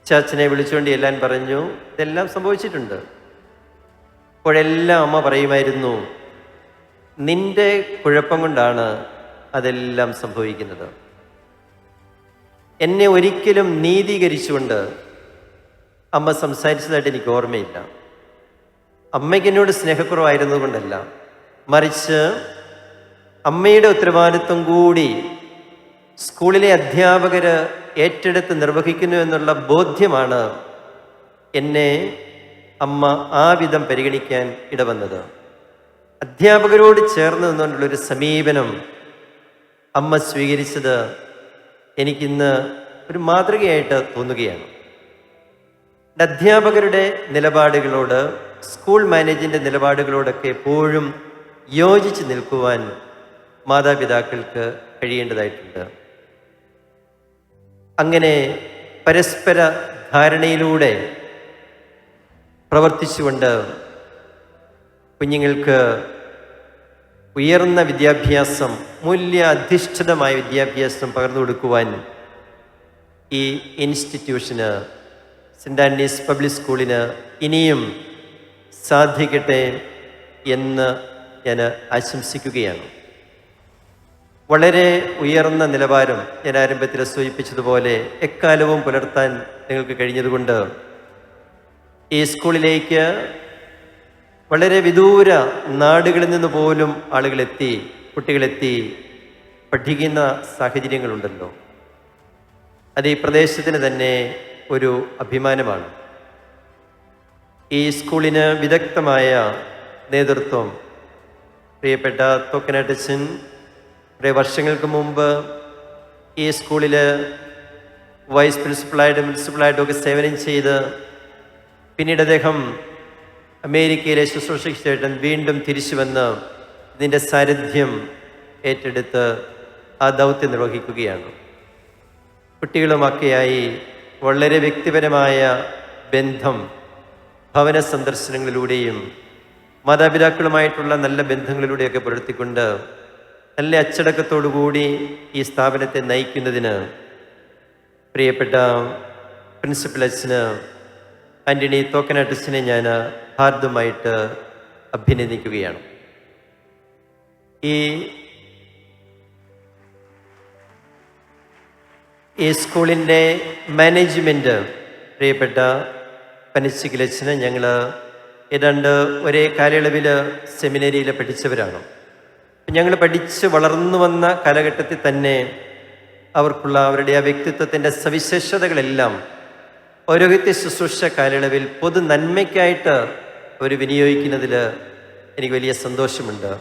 ചാച്ചനെ വിളിച്ചുകൊണ്ട് ചെല്ലാൻ പറഞ്ഞു. ഇതെല്ലാം സംഭവിച്ചിട്ടുണ്ട്. അപ്പോഴെല്ലാം അമ്മ പറയുമായിരുന്നു, നിന്റെ കുഴപ്പം കൊണ്ടാണ് അതെല്ലാം സംഭവിക്കുന്നത്. എന്നെ ഒരിക്കലും നീതീകരിച്ചുകൊണ്ട് അമ്മ സംസാരിച്ചതായിട്ട് എനിക്ക് ഓർമ്മയില്ല. അമ്മയ്ക്ക് എന്നോട് സ്നേഹക്കുറവായിരുന്നത് കൊണ്ടല്ല, മറിച്ച് അമ്മയുടെ ഉത്തരവാദിത്വം കൂടി സ്കൂളിലെ അധ്യാപകർ ഏറ്റെടുത്ത് നിർവഹിക്കുന്നു എന്നുള്ള ബോധ്യമാണ് എന്നെ അമ്മ ആ വിധം പരിഗണിക്കാൻ ഇടവന്നത്. അധ്യാപകരോട് ചേർന്ന് നിന്നുകൊണ്ടുള്ളൊരു സമീപനം അമ്മ സ്വീകരിച്ചത് എനിക്കിന്ന് ഒരു മാതൃകയായിട്ട് തോന്നുകയാണ്. അധ്യാപകരുടെ നിലപാടുകളോട്, സ്കൂൾ മാനേജിൻ്റെ നിലപാടുകളോടൊക്കെ എപ്പോഴും യോജിച്ച് നിൽക്കുവാൻ മാതാപിതാക്കൾക്ക് കഴിയേണ്ടതായിട്ടുണ്ട്. അങ്ങനെ പരസ്പര ധാരണയിലൂടെ പ്രവർത്തിച്ചുകൊണ്ട് കുഞ്ഞുങ്ങൾക്ക് ഉയർന്ന വിദ്യാഭ്യാസം, മൂല്യാധിഷ്ഠിതമായ വിദ്യാഭ്യാസം പകർന്നു കൊടുക്കുവാൻ ഈ ഇൻസ്റ്റിറ്റ്യൂഷന്, സെൻറ് ആൻ്റണീസ് പബ്ലിക് സ്കൂളിന് ഇനിയും സാധിക്കട്ടെ എന്ന് ഞാൻ ആശംസിക്കുകയാണ്. വളരെ ഉയർന്ന നിലവാരം ഞാൻ ആരംഭത്തിൽ സൂചിപ്പിച്ചതുപോലെ എക്കാലവും പുലർത്താൻ നിങ്ങൾക്ക് കഴിഞ്ഞതുകൊണ്ട് ഈ സ്കൂളിലേക്ക് വളരെ വിദൂര നാടുകളിൽ നിന്ന് പോലും ആളുകളെത്തി, കുട്ടികളെത്തി പഠിക്കുന്ന സാഹചര്യങ്ങളുണ്ടല്ലോ. അത് ഈ പ്രദേശത്തിന് തന്നെ ഒരു അഭിമാനമാണ്. ഈ സ്കൂളിന് വിദഗ്ധമായ നേതൃത്വം പ്രിയപ്പെട്ട തോക്കനാട്ടച്ചൻ കുറേ വർഷങ്ങൾക്ക് മുമ്പ് ഈ സ്കൂളിൽ വൈസ് പ്രിൻസിപ്പളായിട്ടും ഒക്കെ സേവനം ചെയ്ത് പിന്നീട് അദ്ദേഹം അമേരിക്കയിലെ ശുശ്രൂഷയ്ക്ക് വീണ്ടും തിരിച്ചു വന്ന് ഇതിൻ്റെ സാരഥ്യം ഏറ്റെടുത്ത് ആ ദൗത്യം നിർവഹിക്കുകയാണ്. കുട്ടികളുമൊക്കെയായി വളരെ വ്യക്തിപരമായ ബന്ധം ഭവന സന്ദർശനങ്ങളിലൂടെയും മാതാപിതാക്കളുമായിട്ടുള്ള നല്ല ബന്ധങ്ങളിലൂടെയൊക്കെ പുലർത്തിക്കൊണ്ട് നല്ല അച്ചടക്കത്തോടുകൂടി ഈ സ്ഥാപനത്തെ നയിക്കുന്നതിന് പ്രിയപ്പെട്ട പ്രിൻസിപ്പൽ അച്ഛന് ആൻ്റണി തോക്കനാട്ടച്ചനെ ഞാൻ ഹാർദമായിട്ട് അഭിനന്ദിക്കുകയാണ്. ഈ സ്കൂളിൻ്റെ മാനേജ്മെൻറ്റ് പ്രിയപ്പെട്ട പനച്ചിക്കലച്ചന് ഞങ്ങൾ ഏതാണ്ട് ഒരേ കാലയളവിൽ സെമിനറിയിൽ പഠിച്ചവരാണ്. ഞങ്ങൾ പഠിച്ച് വളർന്നു വന്ന കാലഘട്ടത്തിൽ തന്നെ അവർക്കുള്ള അവരുടെ ആ വ്യക്തിത്വത്തിൻ്റെ സവിശേഷതകളെല്ലാം പൗരോഹിത്യ ശുശ്രൂഷ കാലയളവിൽ പൊതു നന്മയ്ക്കായിട്ട് അവർ വിനിയോഗിക്കുന്നതിൽ എനിക്ക് വലിയ സന്തോഷമുണ്ട്.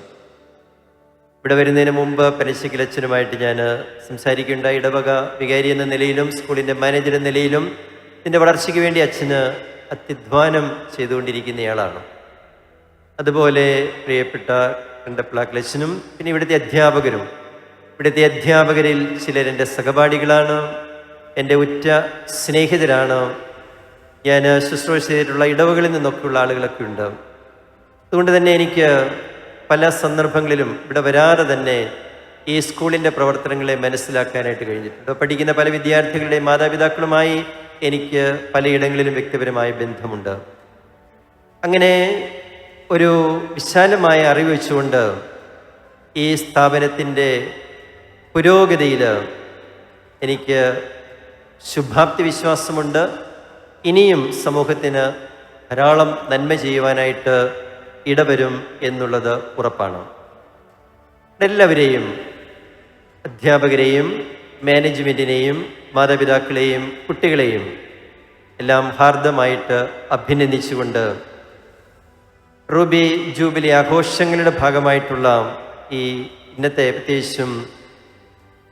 ഇവിടെ വരുന്നതിന് മുമ്പ് പനശ്ശിക്കലച്ചനുമായിട്ട് ഞാൻ സംസാരിക്കുകയുണ്ടായി. ഇടവക വികാരി എന്ന നിലയിലും സ്കൂളിൻ്റെ മാനേജർ എന്ന നിലയിലും ഇതിൻ്റെ വളർച്ചയ്ക്ക് വേണ്ടി അച്ഛന് അത്യധ്വാനം ചെയ്തുകൊണ്ടിരിക്കുന്നയാളാണ്. അതുപോലെ പ്രിയപ്പെട്ട കണ്ടപ്ലാക്ലച്ചനും പിന്നെ ഇവിടുത്തെ അധ്യാപകരും, ഇവിടുത്തെ അധ്യാപകരിൽ ചിലരെൻ്റെ സഹപാഠികളാണ്, എൻ്റെ ഉറ്റ സ്നേഹിതരാണ്. ഞാൻ ശുശ്രൂഷ ചെയ്തിട്ടുള്ള ഇടവകളിൽ നിന്നൊക്കെയുള്ള ആളുകളൊക്കെ ഉണ്ട്. അതുകൊണ്ട് തന്നെ എനിക്ക് പല സന്ദർഭങ്ങളിലും ഇവിടെ വരാതെ തന്നെ ഈ സ്കൂളിൻ്റെ പ്രവർത്തനങ്ങളെ മനസ്സിലാക്കാനായിട്ട് കഴിഞ്ഞിട്ടുണ്ട്. പഠിക്കുന്ന പല വിദ്യാർത്ഥികളുടെയും മാതാപിതാക്കളുമായി എനിക്ക് പലയിടങ്ങളിലും വ്യക്തിപരമായ ബന്ധമുണ്ട്. അങ്ങനെ ഒരു വിശാലമായ അറിവ് വെച്ചുകൊണ്ട് ഈ സ്ഥാപനത്തിൻ്റെ പുരോഗതിയിൽ എനിക്ക് ശുഭാപ്തി വിശ്വാസമുണ്ട്. ഇനിയും സമൂഹത്തിന് ധാരാളം നന്മ ചെയ്യുവാനായിട്ട് ഇടവരും എന്നുള്ളത് ഉറപ്പാണ്. എല്ലാവരെയും, അധ്യാപകരെയും മാനേജ്മെൻറ്റിനെയും മാതാപിതാക്കളെയും കുട്ടികളെയും എല്ലാം ഹാർദമായിട്ട് അഭിനന്ദിച്ചുകൊണ്ട് റൂബി ജൂബിലി ആഘോഷങ്ങളുടെ ഭാഗമായിട്ടുള്ള ഈ ഇന്നത്തെ പ്രത്യേകിച്ചും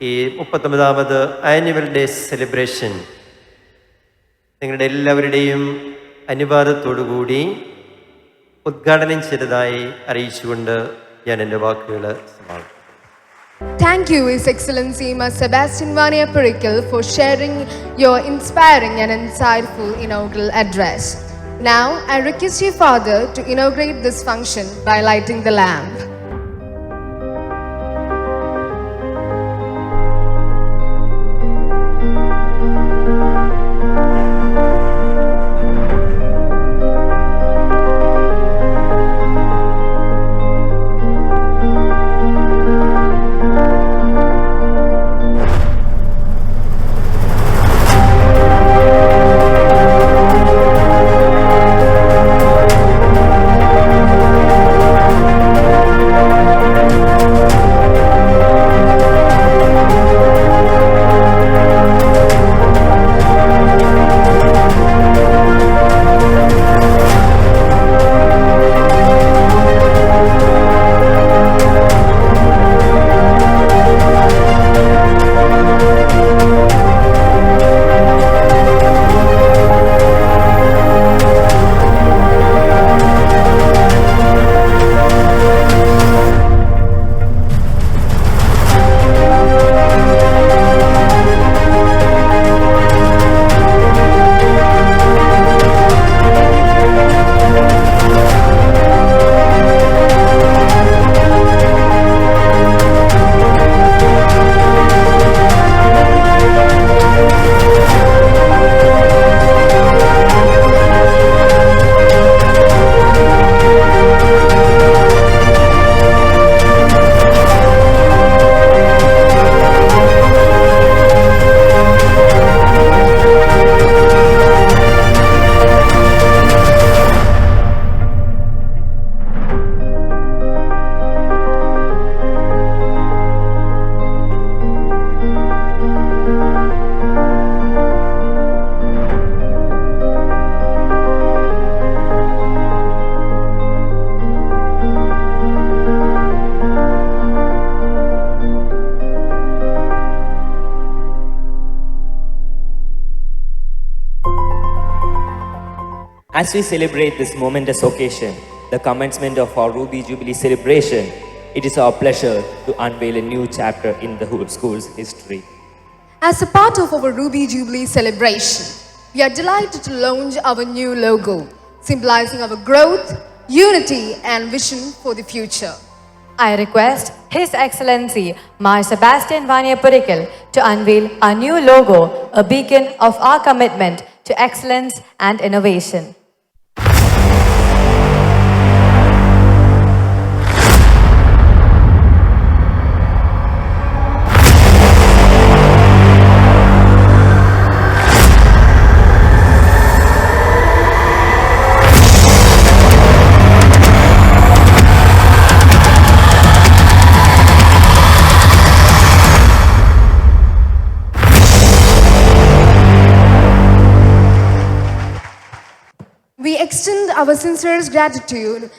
ഈ 39ാമത് ആനുവൽ ഡേ സെലിബ്രേഷൻ നിങ്ങളുടെ എല്ലാവരുടെയും അനുവാദത്തോടുകൂടി ഉദ്ഘാടനം ചെയ്തതായി അറിയിച്ചുകൊണ്ട് ഞാൻ എൻ്റെ വാക്കുകൾ സമാപിക്കുന്നു. Thank you, His Excellency Ma Sebastian Vania Perikal, for sharing your inspiring and insightful inaugural address. Now, I request you, Father, to inaugurate this function by lighting the lamp. As we celebrate this momentous occasion, the commencement of our Ruby Jubilee celebration, it is our pleasure to unveil a new chapter in the whole school's history. As a part of our Ruby Jubilee celebration, we are delighted to launch our new logo, symbolizing our growth, unity, and vision for the future. I request His Excellency Mar Sebastian Vania Purikal to unveil our new logo, a beacon of our commitment to excellence and innovation. We extend our sincerest gratitude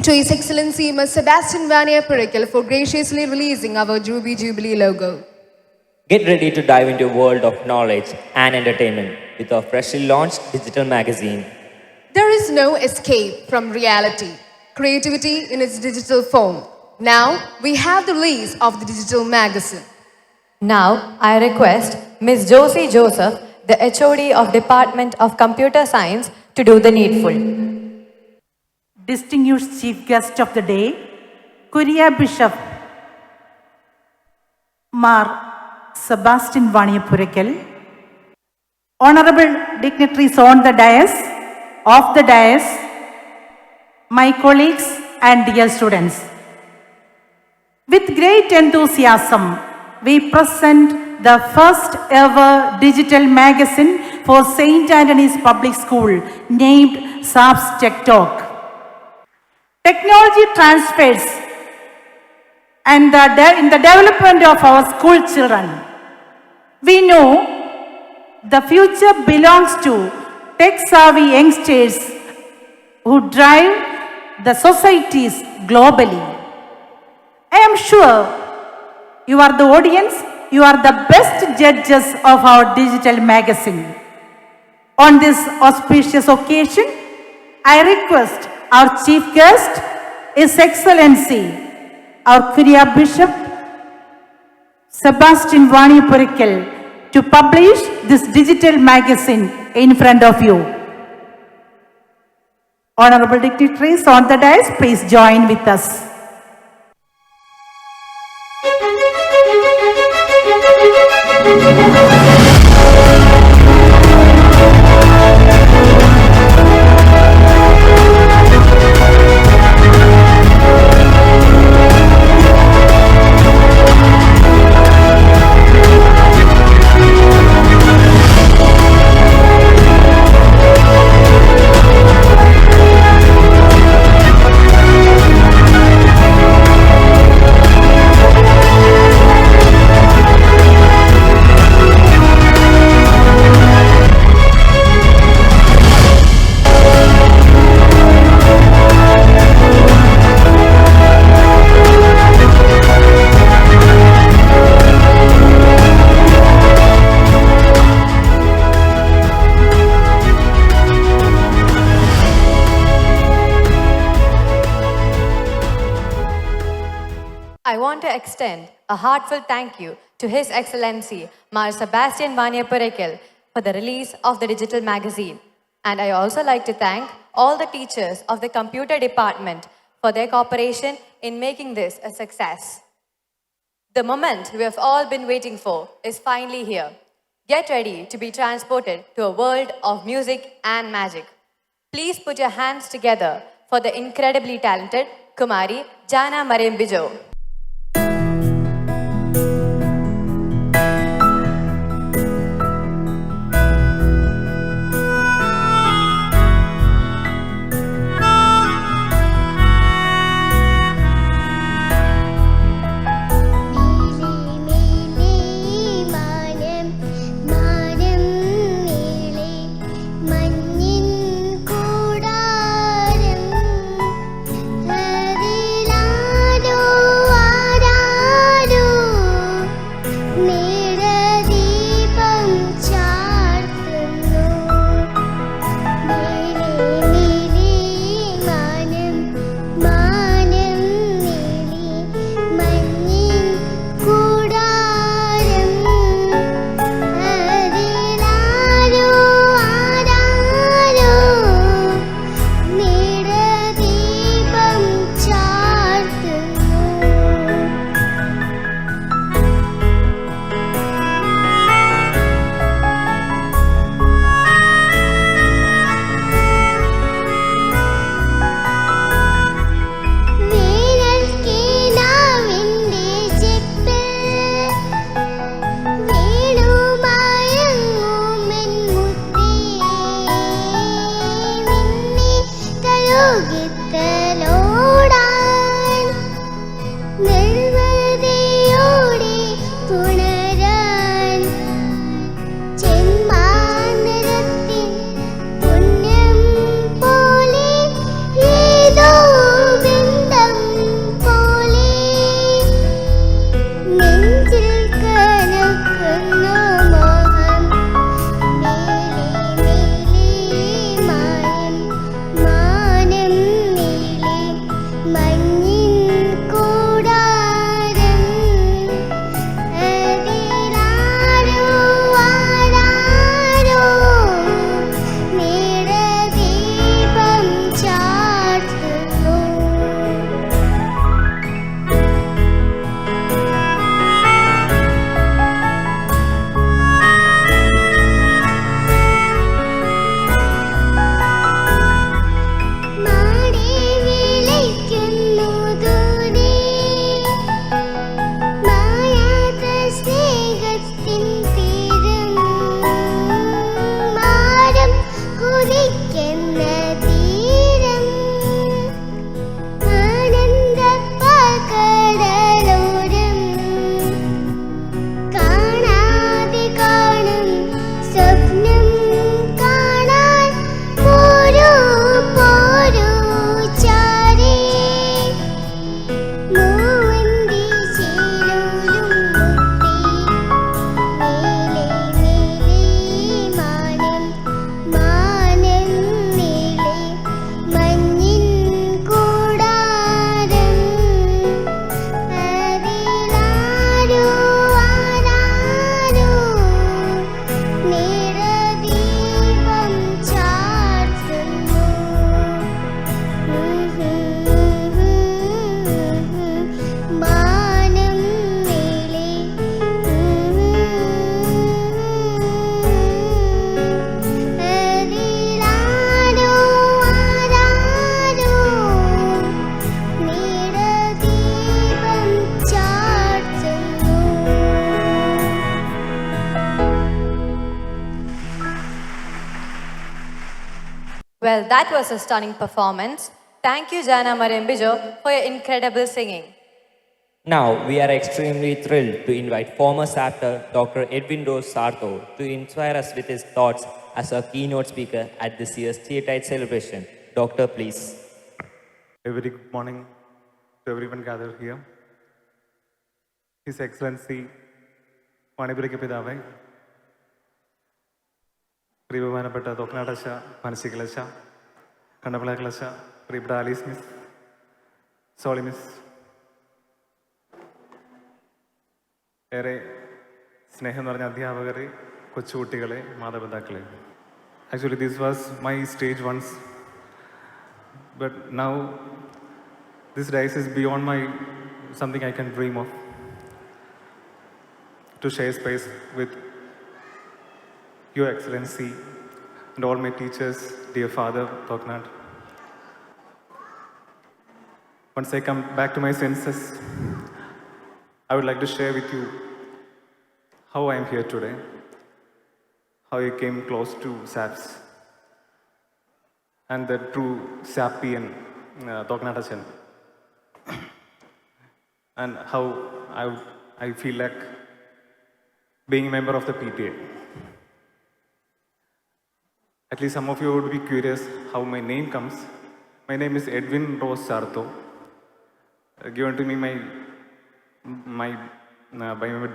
to His Excellency Mr. Sebastian Vania Purikal for graciously releasing our Ruby Jubilee logo. Get ready to dive into a world of knowledge and entertainment with our freshly launched digital magazine. There is no escape from reality, creativity in its digital form. Now, we have the release of the digital magazine. Now, I request Ms. Josie Joseph, the HOD of Department of Computer Science, to do the needful. Distinguished Chief Guest of the Day, Kuria Bishop Mar Sebastian Vania Purikal, Honorable dignitaries on the dais, off the dais, my colleagues and dear students. With great enthusiasm, we present the first ever digital magazine for St. Anthony's Public School named SAPS Tech Talk. Technology transfers and in the development of our school children. We know the future belongs to tech-savvy youngsters who drive the societies globally. I am sure you are the audience, you are the best judges of our digital magazine. On this auspicious occasion, I request our chief guest, His Excellency, our Kuria Bishop, Sebastian Vania Purikal, to publish this digital magazine in front of you. Honorable dignitaries on the dais, please join with us. I want to extend a heartfelt thank you to His Excellency Mar Sebastian Vanyapurekil for the release of the digital magazine. And I also like to thank all the teachers of the computer department for their cooperation in making this a success. The moment we have all been waiting for is finally here. Get ready to be transported to a world of music and magic. Please put your hands together for the incredibly talented Kumari Jana Marembijo. ോ Well, that was a stunning performance. Thank you, Jana Marembijo, for your incredible singing. Now, we are extremely thrilled to invite former SAPTER Dr. Edwin Rose Sarto to inspire us with his thoughts as our keynote speaker at this year's Theatrite celebration. Doctor, please. A very good morning to everyone gathered here. His Excellency Manipurike Pidave, പ്രിയബഹുമാനപ്പെട്ട തോക്കനാടച്ച മനസ്സികളച്ച കണ്ടപ്പളകളച്ച പ്രിയപ്പെട്ട Alice miss, Soly miss, ഏറെ സ്നേഹം നിറഞ്ഞ അധ്യാപകരെ, കൊച്ചുകുട്ടികളെ, മാതാപിതാക്കളെ. Actually this was my stage once, but now this dice is beyond my something I can dream of, to share space with Your Excellency and all my teachers, dear Father Toknat. Once I come back to my senses, I would like to share with you how I am here today, how I came close to SAPS and the true Sapian Toknatachan, and how I feel like being a member of the PTA. At least some of you would be curious how my name comes. My name is Edwin Rose Sarto, given to me by my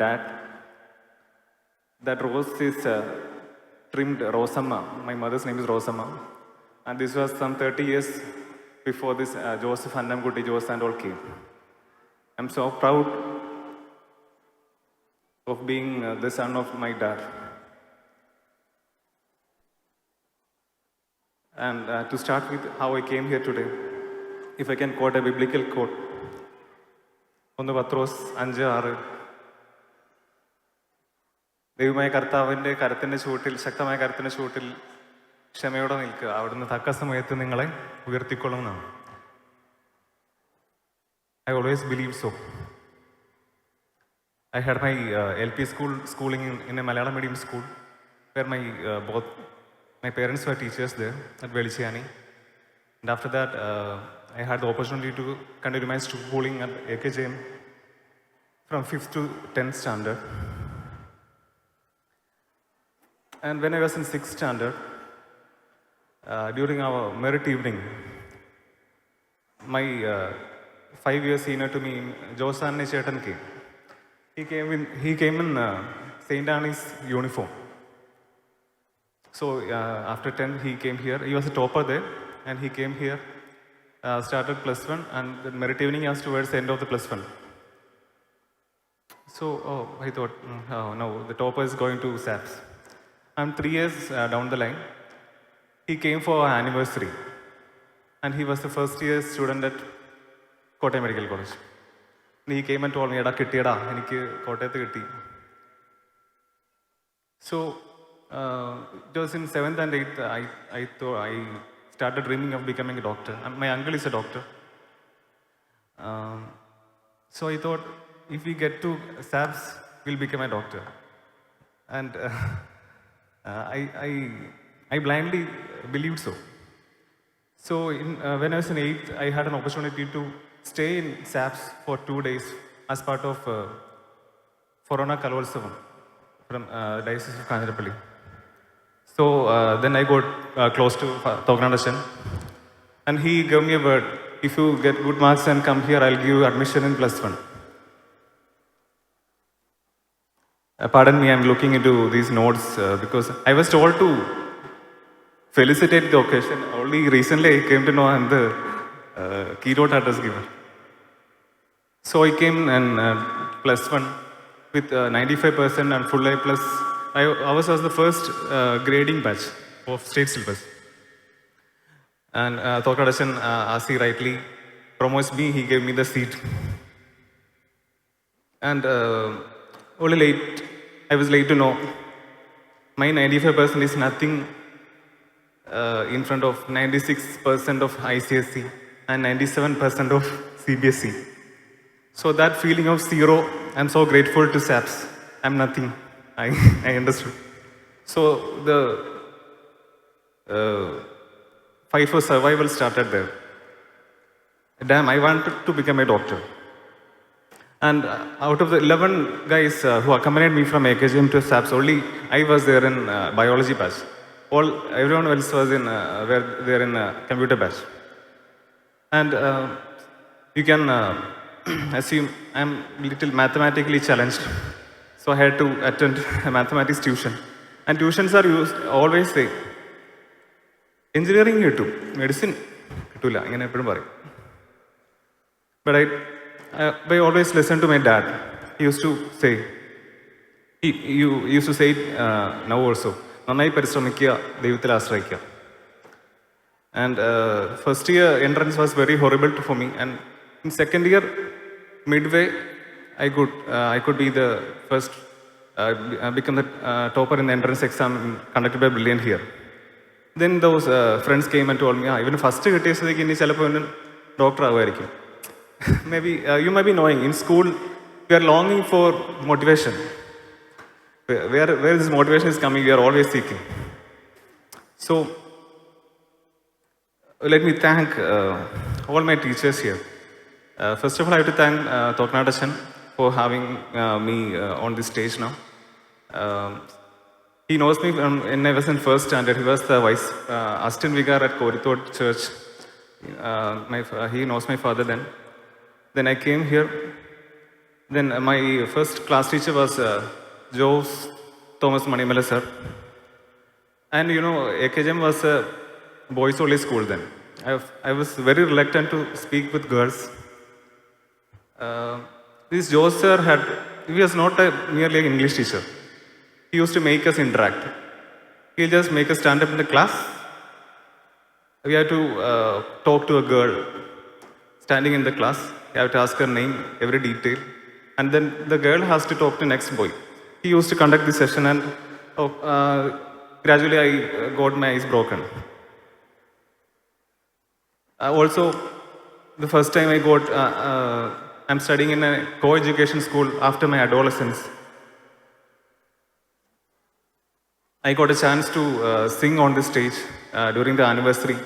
dad. That rose is trimmed Rosamma. My mother's name is Rosamma. And this was some 30 years before this Joseph Annamkutti Jose and all came. I'm so proud of being the son of my dad. And to start with how I came here today, if I can quote a biblical quote, 1 Patros 5:6, ദൈവമായ കർത്താവിൻ്റെ കരത്തിൻ്റെ ചുവട്ടിൽ, ശക്തമായ കരത്തിൻ്റെ ചുവട്ടിൽ ക്ഷമയോടെ നിൽക്കുക, അവിടുന്ന് തക്ക സമയത്ത് നിങ്ങളെ ഉയർത്തിക്കൊള്ളുമെന്നാണ്. I always believed so. I had my LP schooling in a Malayalam medium school, where both my parents were teachers there at Velichiyani. And after that, I had the opportunity to continue my schooling at AKJM from 5th to 10th standard. And when I was in 6th standard, during our merit evening, my 5-year senior to me, Josan Chetan came. He came in St. Annie's uniform. So after 10, he came here. He was a topper there, and he came here, started +1, and the merit evening was towards the end of the +1. So I thought, no, the topper is going to SAPS. I'm 3 years down the line. He came for our anniversary, and he was the first year student at Kottayam Medical College. And he came and told me, "Eda kittiyada, enikku Kottayathu kitti." So it was in 7th and 8th, I thought I started dreaming of becoming a doctor. And my uncle is a doctor. So I thought, if we get to SAPS, we'll become a doctor. And I blindly believed so. So when I was in 8th, I had an opportunity to stay in SAPS for 2 days as part of Forona Kalolsavam from Diocese of Kanjarappalli. So then I got close to Thognadachan, and he gave me a word: if you get good marks and come here, I'll give you admission in +1. Pardon me, I'm looking into these notes because I was told to felicitate the occasion. Only recently I came to know I'm the keynote address giver. So I came and +1 with 95% and full A+. Ours was the first grading batch of state syllabus. And Thognadachan, as he rightly promised me, he gave me the seat. And only I was late to know, my 95% is nothing in front of 96% of ICSE and 97% of CBSE. So that feeling of zero, I'm so grateful to SAPS. I'm nothing. I understood. So the fight for survival started there. Damn, I wanted to become a doctor. And out of the 11 guys who accompanied me from AKGM to SAPS, only I was there in biology batch. Everyone else was in computer batch. And you can assume I'm little mathematically challenged. So I had to attend a mathematics tuition. And tuitions are used, always say, engineering കിട്ടും, medicine കിട്ടൂല, ഇങ്ങനെ എപ്പോഴും പറയും. But I always listened to my dad. He used to say, you used to say it now also, നന്നായി പരിശ്രമിക്കുക, ദൈവത്തിൽ ആശ്രയിക്കുക. And first year entrance was very horrible for me. And in second year, midway, I could be the first, become the topper in the entrance exam conducted by Brilliant here. Then those friends came and told me, even first കിട്ടിയതിലേക്ക് ഇനി ചിലപ്പോൾ doctor ആകുമായിരിക്കും. Maybe you might be knowing, in school, we are longing for motivation. Where this motivation is coming, we are always seeking. So, let me thank all my teachers here. First of all, I have to thank Toknadachan for having me on this stage now. He knows me when I was in first standard. He was the vice assistant vicar at Korithod Church. He knows my father then. Then I came here. Then my first class teacher was Jose Thomas Manimala sir. And you know, AKGM was a boys only school then. I was very reluctant to speak with girls. This Jose sir he was not merely an English teacher. He used to make us interact. He'll just make us stand up in the class. We have to talk to a girl standing in the class. You have to ask her name, every detail. And then the girl has to talk to next boy. He used to conduct this session, and gradually I got my eyes broken. Also, the first time I'm studying in a co-education school after my adolescence. I got a chance to sing on the stage during the anniversary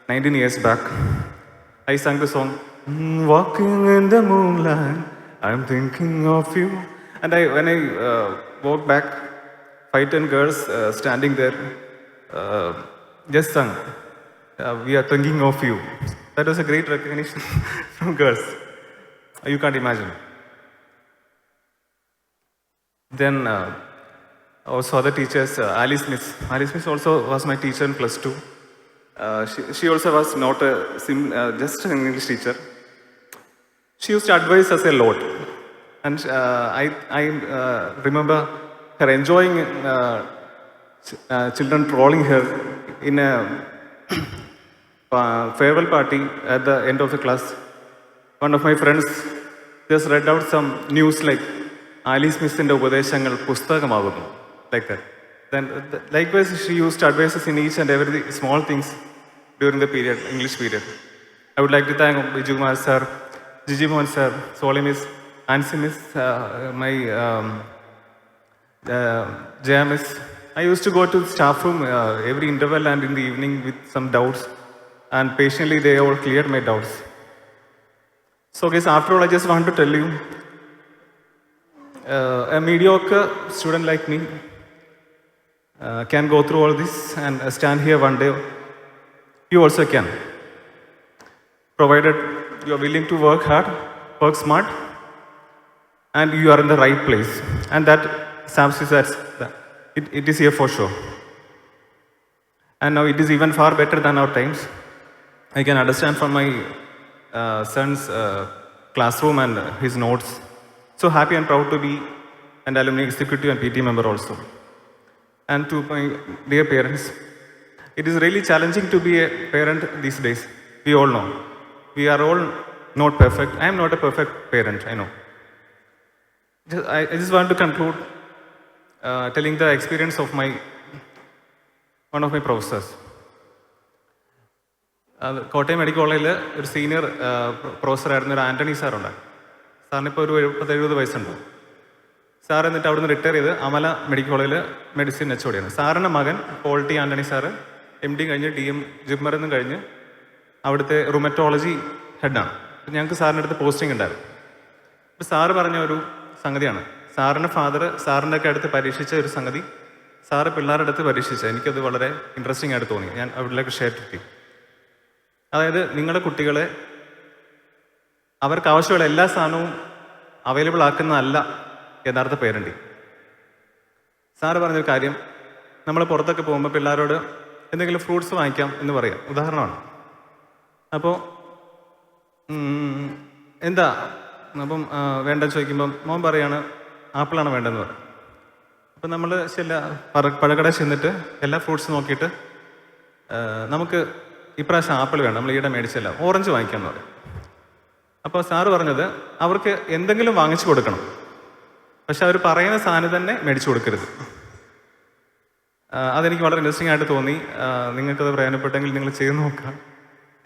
19 years back. I sang the song, Walking in the moonlight, I'm thinking of you. And when I walked back, 5-10 girls standing there just sang, we are thinking of you. That was a great recognition from girls. You can't imagine. Then also other teachers, Alice Miss. Alice Miss also was my teacher in +2. She also was not just an English teacher. She used to advise us a lot. And I remember her enjoying children trolling her in a farewell party at the end of the class. One of my friends just read out some news like, Alice Missinte ഉപദേശങ്ങൾ പുസ്തകമാകുന്നു, like that. Then likewise, she used to advise us in each and every small things during the period, English period. I would like to thank Biju Kumar sir, Gigi Mohan sir, Soli Miss, Ansi Miss, my Jaya Miss. I used to go to the staff room every interval and in the evening with some doubts, and patiently they all cleared my doubts. So guys, after all, I just want to tell you, a mediocre student like me can go through all this and stand here one day. You also can, provided you are willing to work hard, work smart, and you are in the right place. And that SAPS is it is here for sure. And now it is even far better than our times. I can understand from my son's classroom and his notes. So happy and proud to be an alumni executive and PT member also. And to my dear parents, it is really challenging to be a parent these days. We all know. We are all not perfect. I am not a perfect parent, I know. I just want to conclude telling the experience of one of my professors. Kottayam medical കോളേജിൽ ഒരു senior പ്രൊഫസറായിരുന്ന ഒരു ആൻ്റണി സാറുണ്ട്. സാറിനിപ്പോൾ ഒരു 70 വയസ്സുണ്ട്. Sir എന്നിട്ട് അവിടുന്ന് retire ചെയ്ത് Amala medical കോളേജിൽ medicine HOD ആണ്. സാറിൻ്റെ മകൻ പോൾട്ടി ആൻ്റണി സാറ് MD കഴിഞ്ഞ് DM ജിമ്മറിൽ കഴിഞ്ഞ് അവിടുത്തെ റുമറ്റോളജി ഹെഡാണ്. അപ്പം ഞങ്ങൾക്ക് സാറിൻ്റെ അടുത്ത് പോസ്റ്റിംഗ് ഉണ്ടായിരുന്നു. അപ്പോൾ സാറ് പറഞ്ഞ ഒരു സംഗതിയാണ്, സാറിൻ്റെ ഫാദർ സാറിൻ്റെ ഒക്കെ അടുത്ത് പരീക്ഷിച്ച ഒരു സംഗതി സാറ് പിള്ളേരുടെ അടുത്ത് പരീക്ഷിച്ച എനിക്കത് വളരെ ഇൻട്രസ്റ്റിംഗ് ആയിട്ട് തോന്നി. ഞാൻ അവരിലേക്ക് ഷെയർ ചെയ്തു. അതായത് നിങ്ങളുടെ കുട്ടികളെ അവർക്ക് ആവശ്യമുള്ള എല്ലാ സാധനവും അവൈലബിൾ ആക്കുന്നതല്ല യഥാർത്ഥ പേരൻറ്റിങ്. സാറ് പറഞ്ഞൊരു കാര്യം, നമ്മൾ പുറത്തൊക്കെ പോകുമ്പോൾ പിള്ളേരോട് എന്തെങ്കിലും ഫ്രൂട്ട്സ് വാങ്ങിക്കാം എന്ന് പറയാം, ഉദാഹരണമാണ്. അപ്പോൾ എന്താ അപ്പം വേണ്ടെന്ന് ചോദിക്കുമ്പം മോൻ പറയാണ് ആപ്പിളാണ് വേണ്ടതെന്ന് പറയും. അപ്പം നമ്മൾ പഴക്കട ചെന്നിട്ട് എല്ലാ ഫ്രൂട്ട്സ് നോക്കിയിട്ട് നമുക്ക് ഇപ്രാവശ്യം ആപ്പിൾ വേണം, നമ്മൾ ഈയിടെ മേടിച്ചല്ല, ഓറഞ്ച് വാങ്ങിക്കാമെന്ന് പറയും. അപ്പോൾ സാറ് പറഞ്ഞത് അവർക്ക് എന്തെങ്കിലും വാങ്ങിച്ചു കൊടുക്കണം, പക്ഷെ അവർ പറയുന്ന സാധനം തന്നെ മേടിച്ചു കൊടുക്കരുത്. അതെനിക്ക് വളരെ ഇൻട്രസ്റ്റിംഗ് ആയിട്ട് തോന്നി. നിങ്ങൾക്കത് പ്രയോജനപ്പെട്ടെങ്കിൽ നിങ്ങൾ ചെയ്ത് നോക്കാം.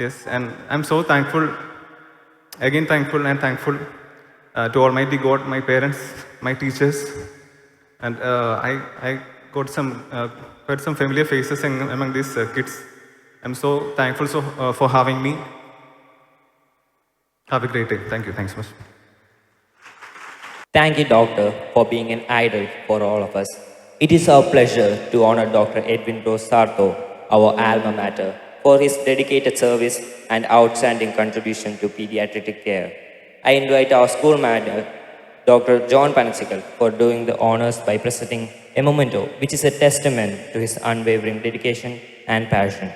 Yes, and I M so thankful, again thankful to Almighty God, my parents, my teachers, and I got quite some familiar faces among these kids. I'm so thankful for having me. Have a great day. Thank you. Thanks so much. Thank you, Doctor, for being an idol for all of us. It is our pleasure to honor Dr. Edwin Rose Sarto, our alma mater, for his dedicated service and outstanding contribution to pediatric care. I invite our school manager, Dr. John Panachikal, for doing the honors by presenting a memento which is a testament to his unwavering dedication and passion.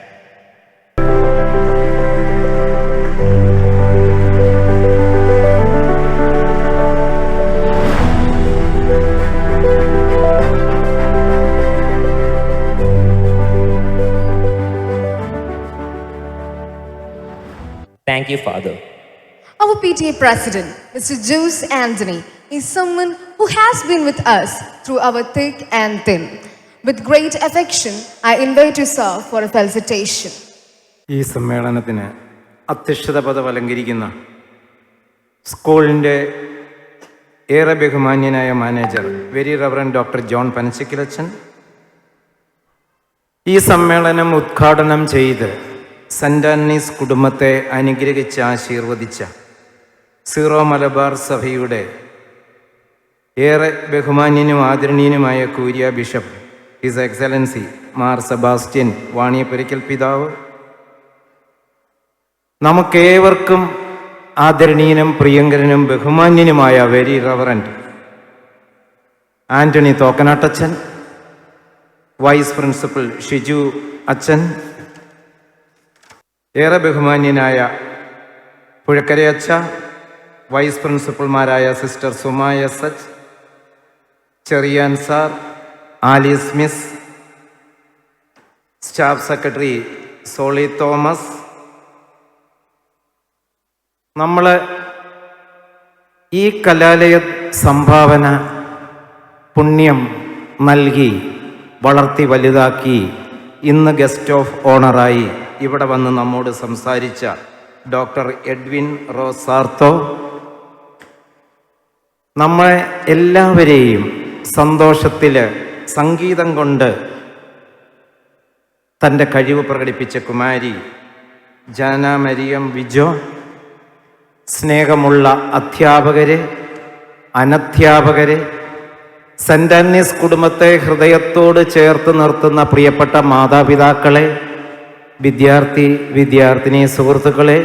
Thank you, Father. Our PTA President, Mr. Juice Anthony, is someone who has been with us through our thick and thin. With great affection, I invite you, sir, for a felicitation. ഈ സമ്മേളനത്തിന് അധ്യക്ഷത പദം അലങ്കരിക്കുന്ന സ്കൂളിൻ്റെ ഏറെ ബഹുമാന്യനായ manager very reverend doctor John പനച്ചിക്കലച്ചൻ, ഈ സമ്മേളനം ഉദ്ഘാടനം ചെയ്ത് സെൻ്റ് ആന്റണീസ് കുടുംബത്തെ അനുഗ്രഹിച്ച് ആശീർവദിച്ച സീറോ മലബാർ സഭയുടെ ഏറെ ബഹുമാന്യനും ആദരണീയനുമായ curia bishop his excellency Mar Sebastian Vaniyapurackal പിതാവ്, നമുക്കേവർക്കും ആദരണീയനും പ്രിയങ്കരനും ബഹുമാന്യനുമായ വെരി റവറൻഡ് ആൻ്റണി തോക്കനാട്ടച്ചൻ, വൈസ് പ്രിൻസിപ്പൽ ഷിജു അച്ഛൻ, ഏറെ ബഹുമാന്യനായ പുഴക്കരയച്ച, വൈസ് പ്രിൻസിപ്പൽമാരായ സിസ്റ്റർ സുമായ സച്ച്, Cheriyan sir, Alice miss, staff secretary Soly Thomas, നമ്മൾ ഈ കലാലയ സംഭാവന പുണ്യം നൽകി വളർത്തി വലുതാക്കി ഇന്ന് ഗസ്റ്റ് ഓഫ് ഓണറായി ഇവിടെ വന്ന് നമ്മോട് സംസാരിച്ച ഡോക്ടർ എഡ്വിൻ റോസ് സാർത്തോ നമ്മളെ എല്ലാവരെയും സന്തോഷത്തിൽ സംഗീതം കൊണ്ട് തൻ്റെ കഴിവ് പ്രകടിപ്പിച്ച കുമാരി ജാന മരിയം വിജോ, സ്നേഹമുള്ള അധ്യാപകരെ, അനധ്യാപകരെ, സെൻ്റ് ആന്റണീസ് കുടുംബത്തെ ഹൃദയത്തോട് ചേർത്ത് നിർത്തുന്ന പ്രിയപ്പെട്ട മാതാപിതാക്കളെ, വിദ്യാർത്ഥിനി സുഹൃത്തുക്കളെ,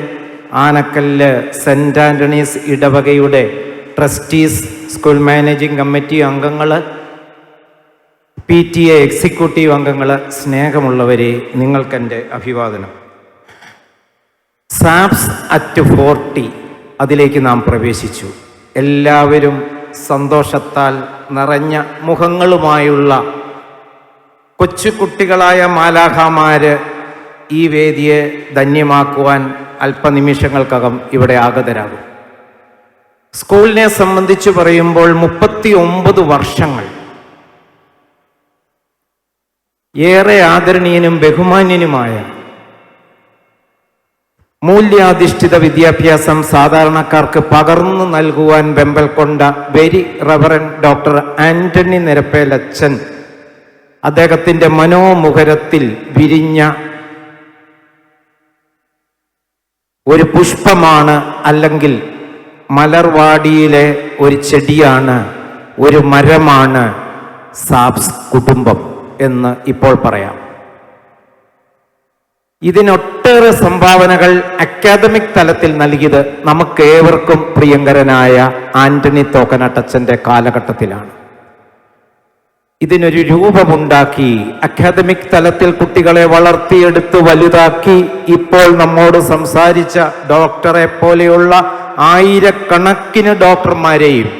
ആനക്കല്ല് സെൻ്റ് ആന്റണീസ് ഇടവകയുടെ ട്രസ്റ്റീസ്, സ്കൂൾ മാനേജിംഗ് കമ്മിറ്റി അംഗങ്ങൾ, PTA എക്സിക്യൂട്ടീവ് അംഗങ്ങൾ, സ്നേഹമുള്ളവരെ, നിങ്ങൾക്കെൻ്റെ അഭിവാദനം. സാപ്സ് അറ്റ് 40 അതിലേക്ക് നാം പ്രവേശിച്ചു. എല്ലാവരും സന്തോഷത്താൽ നിറഞ്ഞ മുഖങ്ങളുമായുള്ള കൊച്ചു കുട്ടികളായ മാലാഖമാര് ഈ വേദിയെ ധന്യമാക്കുവാൻ അല്പനിമിഷങ്ങൾക്കകം ഇവിടെ ആഗതരാകും. സ്കൂളിനെ സംബന്ധിച്ച് പറയുമ്പോൾ 39 വർഷങ്ങൾ ഏറെ ആദരണീയനും ബഹുമാന്യനുമായ മൂല്യാധിഷ്ഠിത വിദ്യാഭ്യാസം സാധാരണക്കാർക്ക് പകർന്നു നൽകുവാൻ വെമ്പൽ കൊണ്ട വെരി റവറൻഡ് ഡോക്ടർ ആന്റണി നിരപ്പേലച്ചൻ അദ്ദേഹത്തിൻ്റെ മനോമുഖരത്തിൽ വിരിഞ്ഞ ഒരു പുഷ്പമാണ്, അല്ലെങ്കിൽ മലർവാടിയിലെ ഒരു ചെടിയാണ്, ഒരു മരമാണ് സാബ്സ് കുടുംബം എന്ന് ഇപ്പോൾ പറയാം. ഇതിനൊട്ടേറെ സംഭാവനകൾ അക്കാദമിക് തലത്തിൽ നൽകിയത് നമുക്കേവർക്കും പ്രിയങ്കരനായ ആന്റണി തോക്കനട്ടച്ചൻ്റെ കാലഘട്ടത്തിലാണ്. ഇതിനൊരു രൂപമുണ്ടാക്കി അക്കാദമിക് തലത്തിൽ കുട്ടികളെ വളർത്തിയെടുത്ത് വലുതാക്കി ഇപ്പോൾ നമ്മോട് സംസാരിച്ച ഡോക്ടറെ പോലെയുള്ള ആയിരക്കണക്കിന് ഡോക്ടർമാരെയും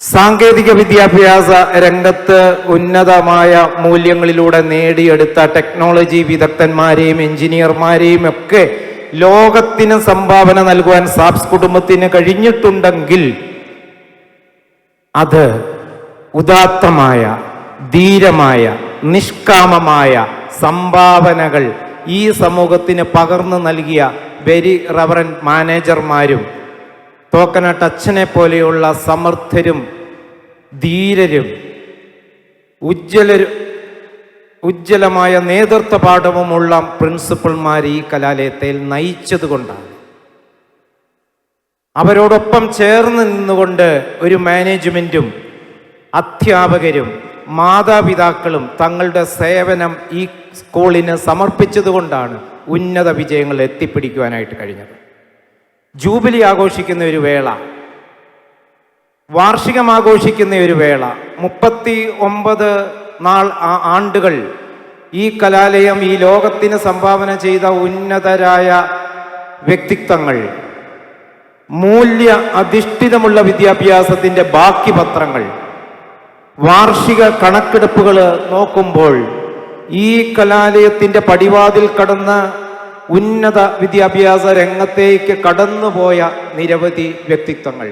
സാങ്കേതിക വിദ്യാഭ്യാസ രംഗത്ത് ഉന്നതമായ മൂല്യങ്ങളിലൂടെ നേടിയെടുത്ത ടെക്നോളജി വിദഗ്ധന്മാരെയും എഞ്ചിനീയർമാരെയും ഒക്കെ ലോകത്തിന് സംഭാവന നൽകുവാൻ സാബ്സ് കുടുംബത്തിന് കഴിഞ്ഞിട്ടുണ്ടെങ്കിൽ അത് ഉദാത്തമായ, ധീരമായ, നിഷ്കാമമായ സംഭാവനകൾ ഈ സമൂഹത്തിന് പകർന്നു നൽകിയ വെരി റവറൻറ്റ് മാനേജർമാരും തോക്കനട്ടച്ചനെ പോലെയുള്ള സമർത്ഥരും ധീരരും ഉജ്ജ്വലമായ നേതൃത്വ പാഠവുമുള്ള പ്രിൻസിപ്പൽമാർ ഈ കലാലയത്തെ നയിച്ചതുകൊണ്ടാണ്. അവരോടൊപ്പം ചേർന്ന് നിന്നുകൊണ്ട് ഒരു മാനേജ്മെൻറ്റും അധ്യാപകരും മാതാപിതാക്കളും തങ്ങളുടെ സേവനം ഈ സ്കൂളിന് സമർപ്പിച്ചതുകൊണ്ടാണ് ഉന്നത വിജയങ്ങൾ എത്തിപ്പിടിക്കുവാനായിട്ട് കഴിഞ്ഞത്. ജൂബിലി ആഘോഷിക്കുന്ന ഒരു വേള, വാർഷികം ആഘോഷിക്കുന്ന ഒരു വേള, 39 ആണ്ടുകൾ ഈ കലാലയം ഈ ലോകത്തിന് സംഭാവന ചെയ്ത ഉന്നതരായ വ്യക്തിത്വങ്ങൾ, മൂല്യ അധിഷ്ഠിതമുള്ള വിദ്യാഭ്യാസത്തിൻ്റെ ബാക്കി പത്രങ്ങൾ, വാർഷിക കണക്കെടുപ്പുകൾ നോക്കുമ്പോൾ ഈ കലാലയത്തിൻ്റെ പടിവാതിൽ കടന്ന് ഉന്നത വിദ്യാഭ്യാസ രംഗത്തേക്ക് കടന്നുപോയ നിരവധി വ്യക്തിത്വങ്ങൾ,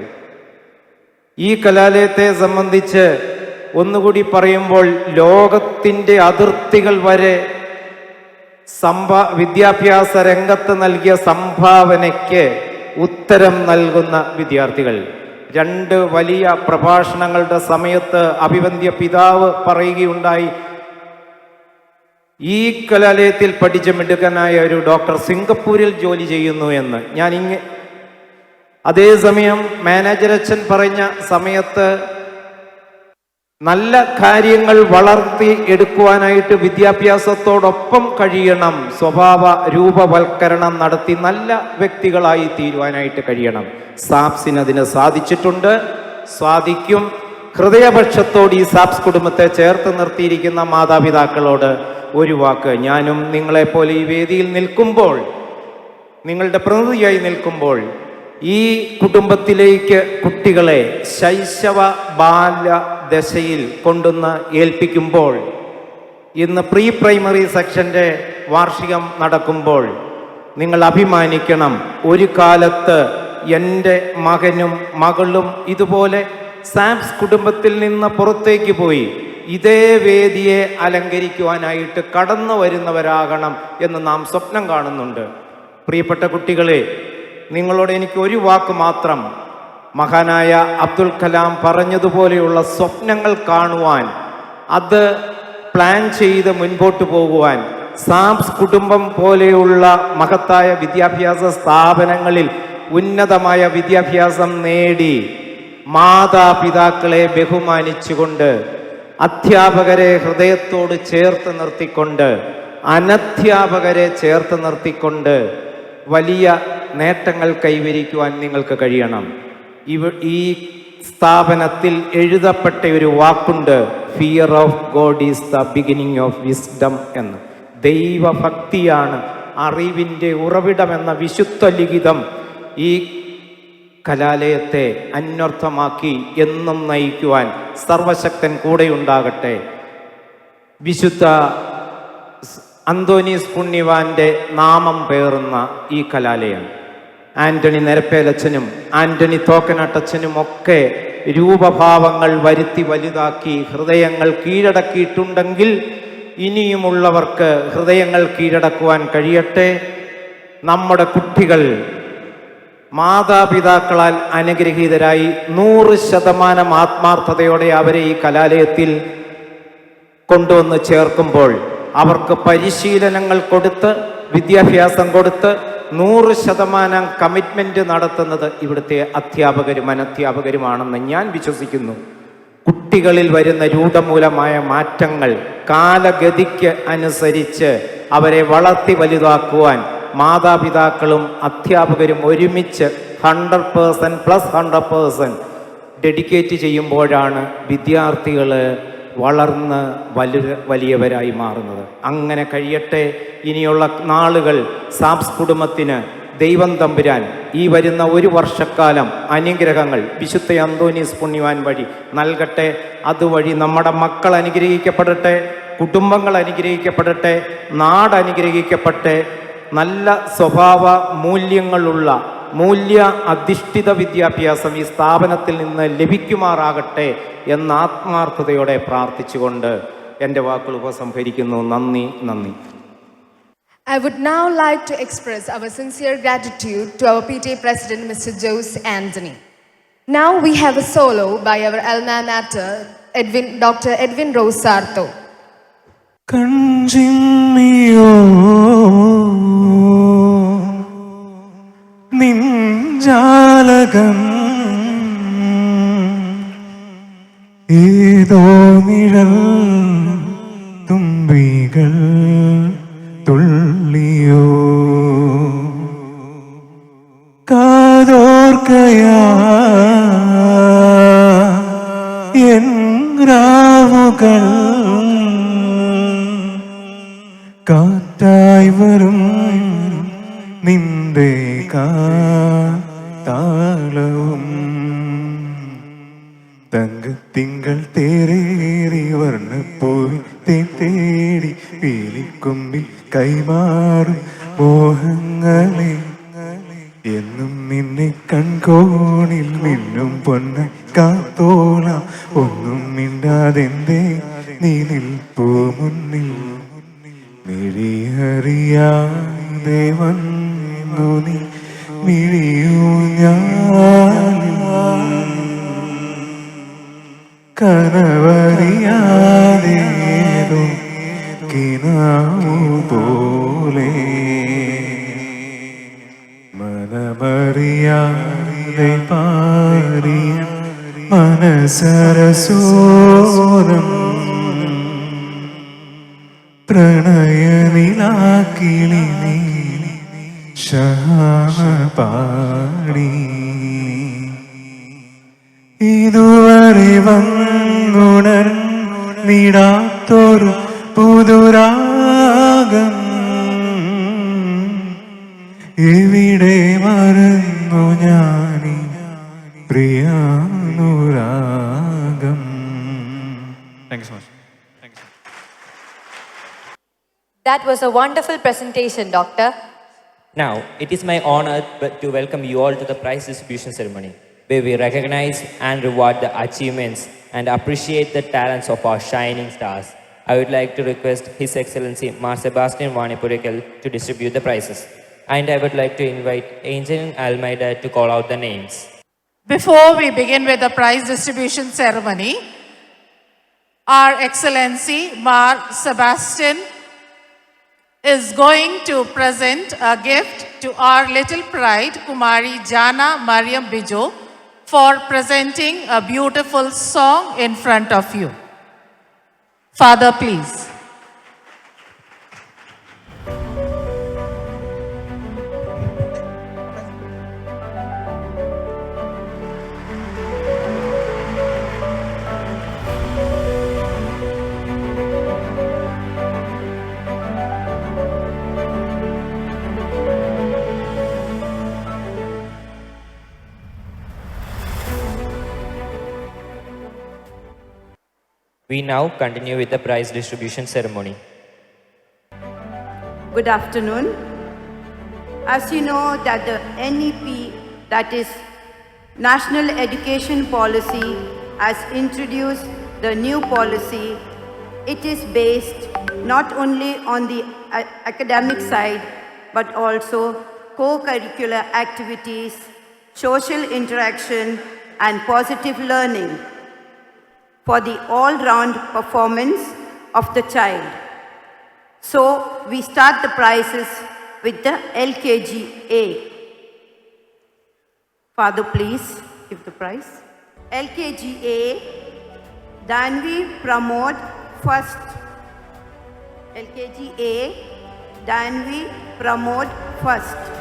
ഈ കലാലയത്തെ സംബന്ധിച്ച് ഒന്നുകൂടി പറയുമ്പോൾ ലോകത്തിൻ്റെ അതിർത്തികൾ വരെ വിദ്യാഭ്യാസ രംഗത്ത് നൽകിയ സംഭാവനയ്ക്ക് ഉത്തരം നൽകുന്ന വിദ്യാർത്ഥികൾ. 2 വലിയ പ്രഭാഷണങ്ങളുടെ സമയത്ത് അഭിവന്ദ്യ പിതാവ് പറയുകയുണ്ടായി, ഈ കലാലയത്തിൽ പഠിച്ച മിടുക്കനായ ഒരു ഡോക്ടർ സിംഗപ്പൂരിൽ ജോലി ചെയ്യുന്നു എന്ന്. അതേസമയം മാനേജർ അച്ഛൻ പറഞ്ഞ സമയത്ത് നല്ല കാര്യങ്ങൾ വളർത്തി എടുക്കുവാനായിട്ട് വിദ്യാഭ്യാസത്തോടൊപ്പം കഴിയണം, സ്വഭാവ രൂപവൽക്കരണം നടത്തി നല്ല വ്യക്തികളായി തീരുവാനായിട്ട് കഴിയണം. സാബ്സിന് അതിന് സാധിച്ചിട്ടുണ്ട്, സാധിക്കും. ഹൃദയപക്ഷത്തോട് ഈ സാബ്സ് കുടുംബത്തെ ചേർത്ത് നിർത്തിയിരിക്കുന്ന മാതാപിതാക്കളോട് ഒരു വാക്ക്, ഞാനും നിങ്ങളെപ്പോലെ ഈ വേദിയിൽ നിൽക്കുമ്പോൾ, നിങ്ങളുടെ പ്രതിനിധിയായി നിൽക്കുമ്പോൾ, ഈ കുടുംബത്തിലേക്ക് കുട്ടികളെ ശൈശവ ബാല്യ ദശയിൽ കൊണ്ടുവന്ന് ഏൽപ്പിക്കുമ്പോൾ, ഇന്ന് പ്രീ പ്രൈമറി സെക്ഷൻ്റെ വാർഷികം നടക്കുമ്പോൾ നിങ്ങൾ അഭിമാനിക്കണം. ഒരു കാലത്ത് എൻ്റെ മകനും മകളും ഇതുപോലെ സാബ്സ് കുടുംബത്തിൽ നിന്ന് പുറത്തേക്ക് പോയി ഇതേ വേദിയെ അലങ്കരിക്കുവാനായിട്ട് കടന്നു വരുന്നവരാകണം എന്ന് നാം സ്വപ്നം കാണുന്നുണ്ട്. പ്രിയപ്പെട്ട കുട്ടികളെ, നിങ്ങളോട് എനിക്ക് ഒരു വാക്ക് മാത്രം, മഹാനായ അബ്ദുൽ കലാം പറഞ്ഞതുപോലെയുള്ള സ്വപ്നങ്ങൾ കാണുവാൻ, അത് പ്ലാൻ ചെയ്ത് മുൻപോട്ട് പോകുവാൻ, സാബ്സ് കുടുംബം പോലെയുള്ള മഹത്തായ വിദ്യാഭ്യാസ സ്ഥാപനങ്ങളിൽ ഉന്നതമായ വിദ്യാഭ്യാസം നേടി മാതാപിതാക്കളെ ബഹുമാനിച്ചുകൊണ്ട്, അധ്യാപകരെ ഹൃദയത്തോട് ചേർത്ത് നിർത്തിക്കൊണ്ട്, അനധ്യാപകരെ ചേർത്ത് നിർത്തിക്കൊണ്ട് വലിയ നേട്ടങ്ങൾ കൈവരിക്കുവാൻ നിങ്ങൾക്ക് കഴിയണം. ഈ സ്ഥാപനത്തിൽ എഴുതപ്പെട്ട ഒരു വാക്കുണ്ട്, fear of God is the beginning of wisdom എന്ന്. ദൈവഭക്തിയാണ് അറിവിൻ്റെ ഉറവിടമെന്ന വിശുദ്ധ ലിഖിതം ഈ കലാലയത്തെ അന്വർത്ഥമാക്കി എന്നും നയിക്കുവാൻ സർവശക്തൻ കൂടെയുണ്ടാകട്ടെ. വിശുദ്ധ അന്തോനീസ് പുണ്യവാന്റെ നാമം പേറുന്ന ഈ കലാലയം ആന്റണി നിരപ്പേലച്ഛനും ആന്റണി തോക്കനട്ടച്ഛനും ഒക്കെ രൂപഭാവങ്ങൾ വരുത്തി വലുതാക്കി ഹൃദയങ്ങൾ കീഴടക്കിയിട്ടുണ്ടെങ്കിൽ ഇനിയുമുള്ളവർക്ക് ഹൃദയങ്ങൾ കീഴടക്കുവാൻ കഴിയട്ടെ. നമ്മുടെ കുട്ടികൾ മാതാപിതാക്കളാൽ അനുഗ്രഹീതരായി 100% ആത്മാർത്ഥതയോടെ അവരെ ഈ കലാലയത്തിൽ കൊണ്ടുവന്ന് ചേർക്കുമ്പോൾ അവർക്ക് പരിശീലനങ്ങൾ കൊടുത്ത് വിദ്യാഭ്യാസം കൊടുത്ത് 100% കമ്മിറ്റ്മെൻറ്റ് നടത്തുന്നത് ഇവിടുത്തെ അധ്യാപകരും അനധ്യാപകരുമാണെന്ന് ഞാൻ വിശ്വസിക്കുന്നു. കുട്ടികളിൽ വരുന്ന രൂഢമൂലമായ മാറ്റങ്ങൾ കാലഗതിക്ക് അനുസരിച്ച് അവരെ വളർത്തി വലുതാക്കുവാൻ മാതാപിതാക്കളും അധ്യാപകരും ഒരുമിച്ച് 100% + 100% ഡെഡിക്കേറ്റ് ചെയ്യുമ്പോഴാണ് വിദ്യാർത്ഥികൾ വളർന്ന് വലിയവരായി മാറുന്നത്. അങ്ങനെ കഴിയട്ടെ. ഇനിയുള്ള നാളുകൾ സാബ്സ് കുടുംബത്തിന് ദൈവം തമ്പുരാൻ ഈ വരുന്ന 1 വർഷക്കാലം അനുഗ്രഹങ്ങൾ വിശുദ്ധ അന്തോനീസ് പുണ്യവാൻ വഴി നൽകട്ടെ. അതുവഴി നമ്മുടെ മക്കൾ അനുഗ്രഹിക്കപ്പെടട്ടെ, കുടുംബങ്ങൾ അനുഗ്രഹിക്കപ്പെടട്ടെ, നാട് അനുഗ്രഹിക്കപ്പെടട്ടെ. നല്ല സ്വഭാവ മൂല്യങ്ങളുള്ള മൂല്യ അധിഷ്ഠിത വിദ്യാഭ്യാസം ഈ സ്ഥാപനത്തിൽ നിന്ന് ലഭിക്കുമാറാകട്ടെ എന്ന ആത്മാർത്ഥതയോടെ പ്രാർത്ഥിച്ചുകൊണ്ട് എൻ്റെ വാക്കുകൾ ഉപസംഹരിക്കുന്നു. നന്ദി. I would now like to express our sincere gratitude to our PTA President, Mr. Jose Anthony. Now we have a solo by our alma mater, Dr. Edwin Rosarto. കഞ്ചിമ്മിയോ നിഞ്ചാലകം ഏതോ നിഴൽ തുമ്പികൾ തുള്ളിയോ കാതോർക്കയാ എൻ രാവുകൾ കാറ്റായി വരും നിന്റെ താളവും തങ്കത്തിങ്കൾ തേരേറി വർണ്ണപ്പോയി തേടി പീലിക്കൊമ്പി കൈമാറും മോഹങ്ങളെ എന്നും നിന്നെ കൺകോണിൽ മിന്നും പൊന്ന കാത്തോള ഒന്നും മിണ്ടാതെന്തേ നീ നിൽപ്പൂ മുന്നിൽ മിഴിയറിയാതെ വന്നു നീ മിഴിയൂ ഞാൻ കനവറിയാതേതോ കിനാവു പോലെ മനമറിയാതെ പാറിയ മനസരസോരം പ്രണയനിലാക്കിളി നീ ശാമ പാടി ഇതുവരെ വന്നുണർന്നിടാത്തൊരു പുതുരാഗം എവിടെ മറന്നു ഞാനീ പ്രിയാനുരാഗം. Thank you so much. That was a wonderful presentation, Doctor. Now, it is my honor to welcome you all to the prize distribution ceremony, where we recognize and reward the achievements and appreciate the talents of our shining stars. I would like to request His Excellency Mar Sebastian Vanipurikal to distribute the prizes. And I would like to invite Angel Almeida to call out the names. Before we begin with the prize distribution ceremony, Our Excellency Mar Sebastian is going to present a gift to our little pride, Kumari Jana Mariam Bijo, for presenting a beautiful song in front of you. Father, please. We now continue with the prize distribution ceremony. Good afternoon. As you know that the NEP, that is National Education Policy, has introduced the new policy. It is based not only on the academic side but also co-curricular activities, social interaction and positive learning. For the all-round performance, of the child. So we start the prizes with the LKG A. Father, please give the prize. LKG A, Danvi Pramod first. LKG A, Danvi Pramod first.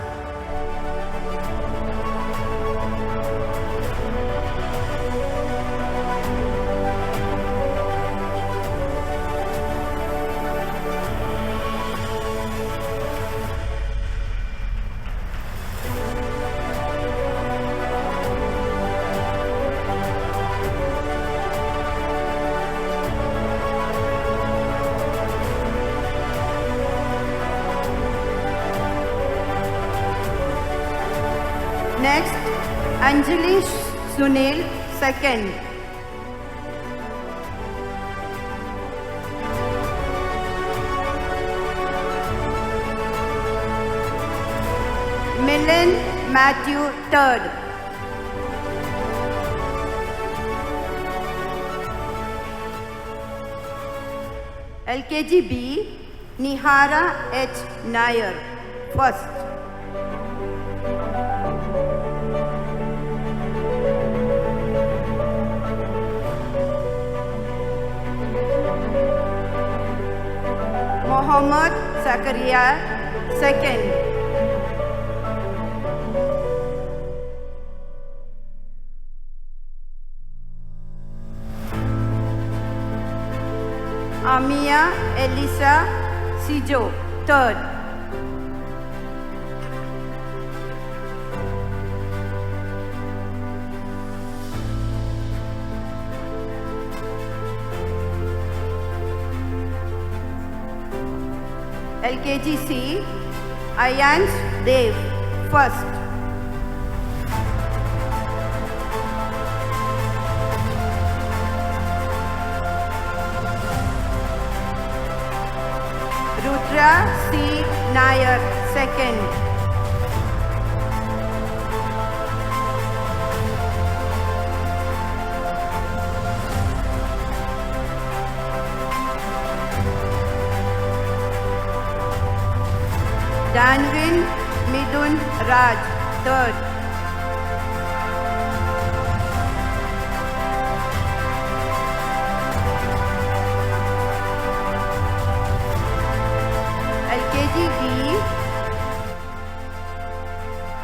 Next, Anjali Sunil second. Milan Matthew third. LKG B, Nihara H. Nair first. Mohammad Zakaria second. Amia Elisa Sijo third. LKG C, Ayans Dev first. Rudra C. Nair second. Danvin Midun Raj third. LKG B,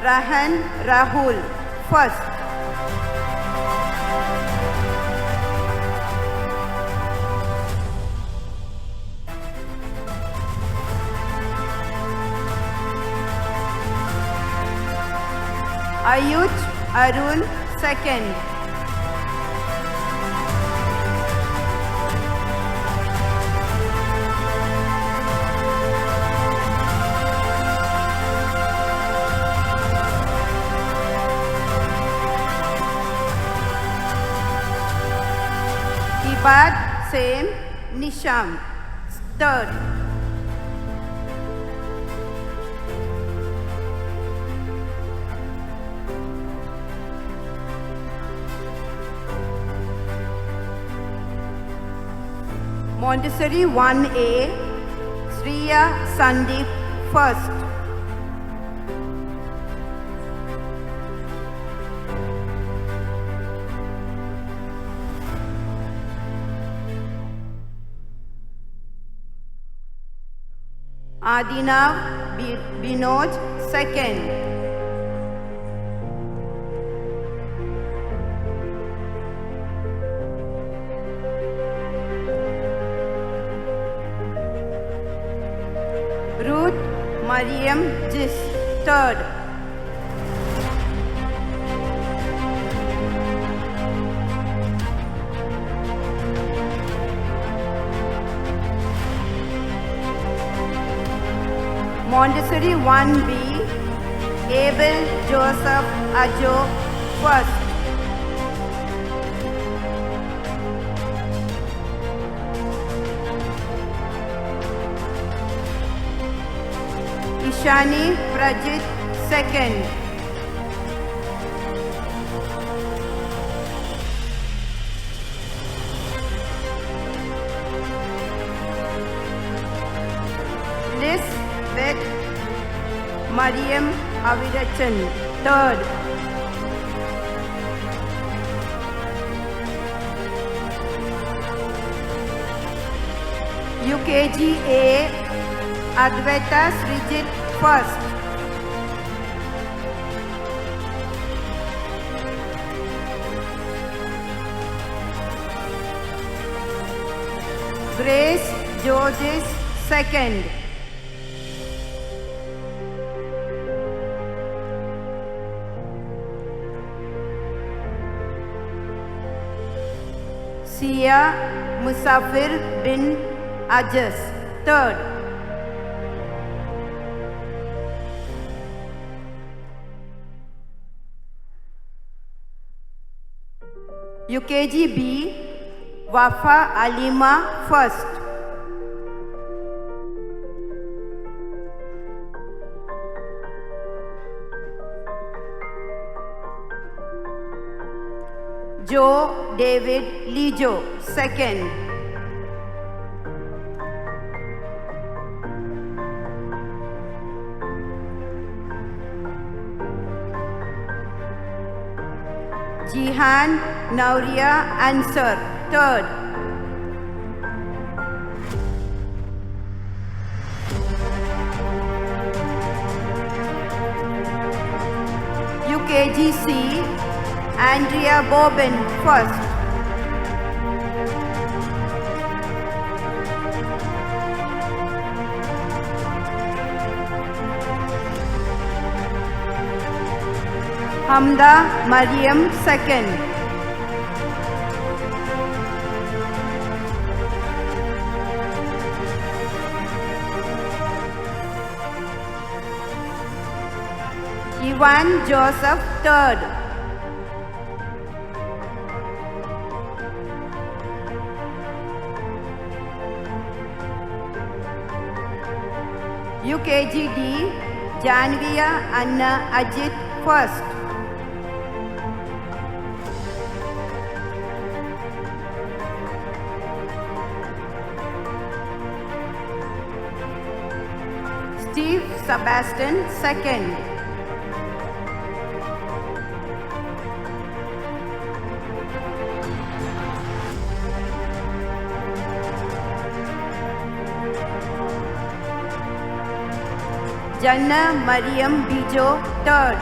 Rahan Rahul first. Ayush Arun second. Ibad Sem Nisham third. Montessori 1A, Sriya Sandeep first. Adinav Binod second. Ruth Mariam Jis third. Montessori 1B, Abel Joseph Ajo first. Ishani Prajit second. Mariam Avirachan, 3rd. UKG A, Advaita Srijit, 1st. Grace Georges, 2nd. Sia Musafir bin Ajas, 3rd. UKG B, Wafa Alima, 1st. Joe David Lijo, 2nd. Jihan Nauria Ansar, 3rd. UKGC Andrea Boben, 1st. Hamda Mariam, 2nd. Ivan Joseph, 3rd. UKGD Janvia Anna Ajit, 1st. Steve Sebastian, 2nd. Janna Mariam Bijo, 3rd.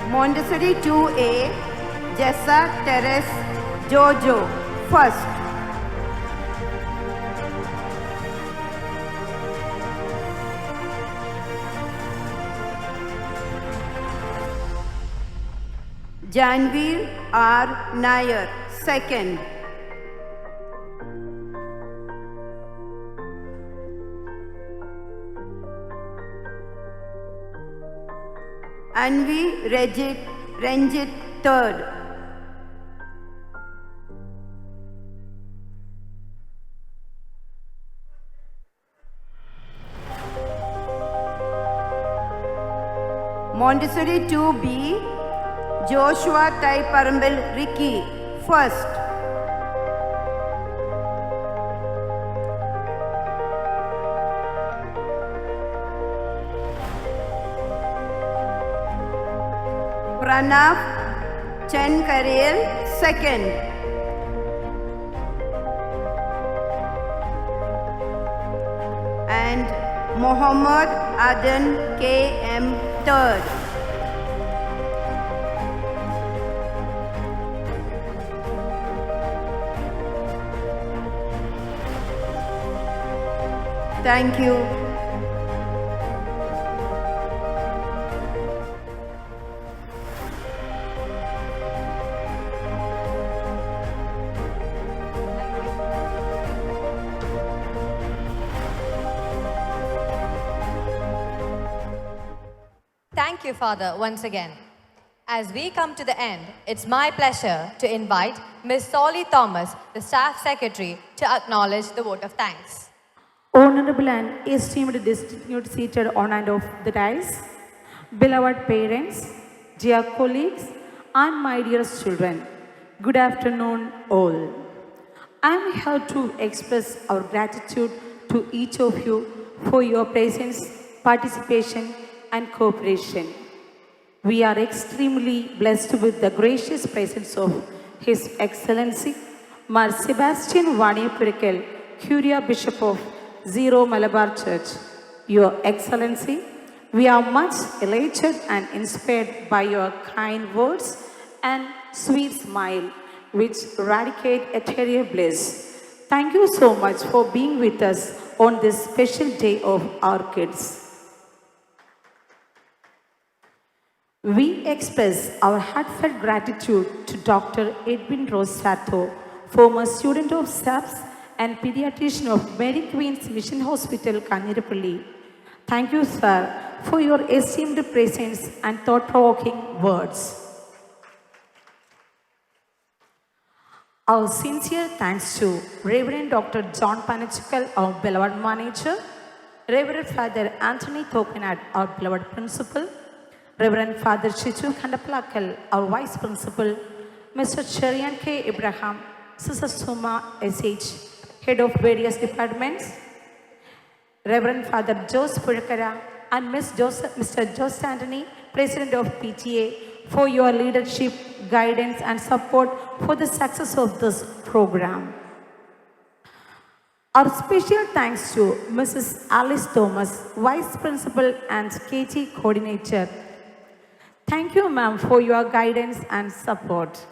Montessori 2A, Jessa Teres Jojo, 1st. Janveer R. Nair, 2nd. Anvi Ranjit, 3rd. Montessori 2B, Joshua Tai Parambil Ricky, 1st. Pranav Chen Karel, 2nd. And Mohammad Adan KM, 3rd. Thank you. Thank you, Father, once again. As we come to the end, it's my pleasure to invite Ms. Solly Thomas, the Staff Secretary, to acknowledge the vote of thanks. Honorable and esteemed distinguished seated on and off the dais, beloved parents, dear colleagues, and my dearest children, good afternoon all. I am here to express our gratitude to each of you for your presence, participation, and cooperation. We are extremely blessed with the gracious presence of His Excellency, Mar Sebastian Vaniyapurakkal, Curia Bishop of Zero Malabar Church. Your Excellency, we are much elated and inspired by your kind words and sweet smile, which radiate eternal bliss. Thank you so much for being with us on this special day of our kids. We express our heartfelt gratitude to Dr. Edwin Rosato, former student of SAPS and pediatrician of Mary Queen's Mission Hospital, Kanirapalli. Thank you, sir, for your esteemed presence and thought-provoking words. Our sincere thanks to Reverend Dr. John Panachikkal, our beloved manager, Reverend Father Anthony Thokanat, our beloved principal, Reverend Father Chichu Kandapalakal, our vice principal, Mr. Cherian K. Abraham, Sister Suma S.H., head of various departments, Reverend Father Jose Pulakara, and Mr. Jose Anthony, President of PTA, for your leadership, guidance, and support for the success of this program. Our special thanks to Mrs. Alice Thomas, Vice Principal and KT Coordinator. Thank you, ma'am, for your guidance and support.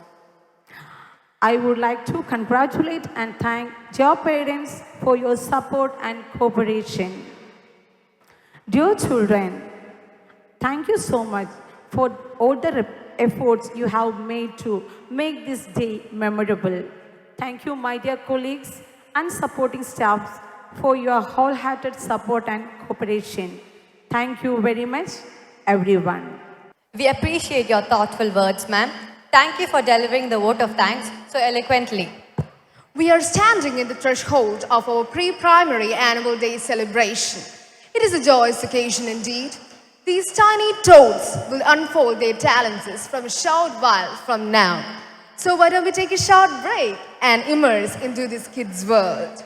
I would like to congratulate and thank your parents for your support and cooperation. Dear children, thank you so much for all the efforts you have made to make this day memorable. Thank you, my dear colleagues and supporting staffs, for your wholehearted support and cooperation. Thank you very much, everyone. We appreciate your thoughtful words, ma'am. Thank you for delivering the vote of thanks so eloquently. We are standing in the threshold of our pre-primary annual day celebration. It is a joyous occasion indeed. These tiny toads will unfold their talents from a short while from now. So why don't we take a short break and immerse into this kids' world?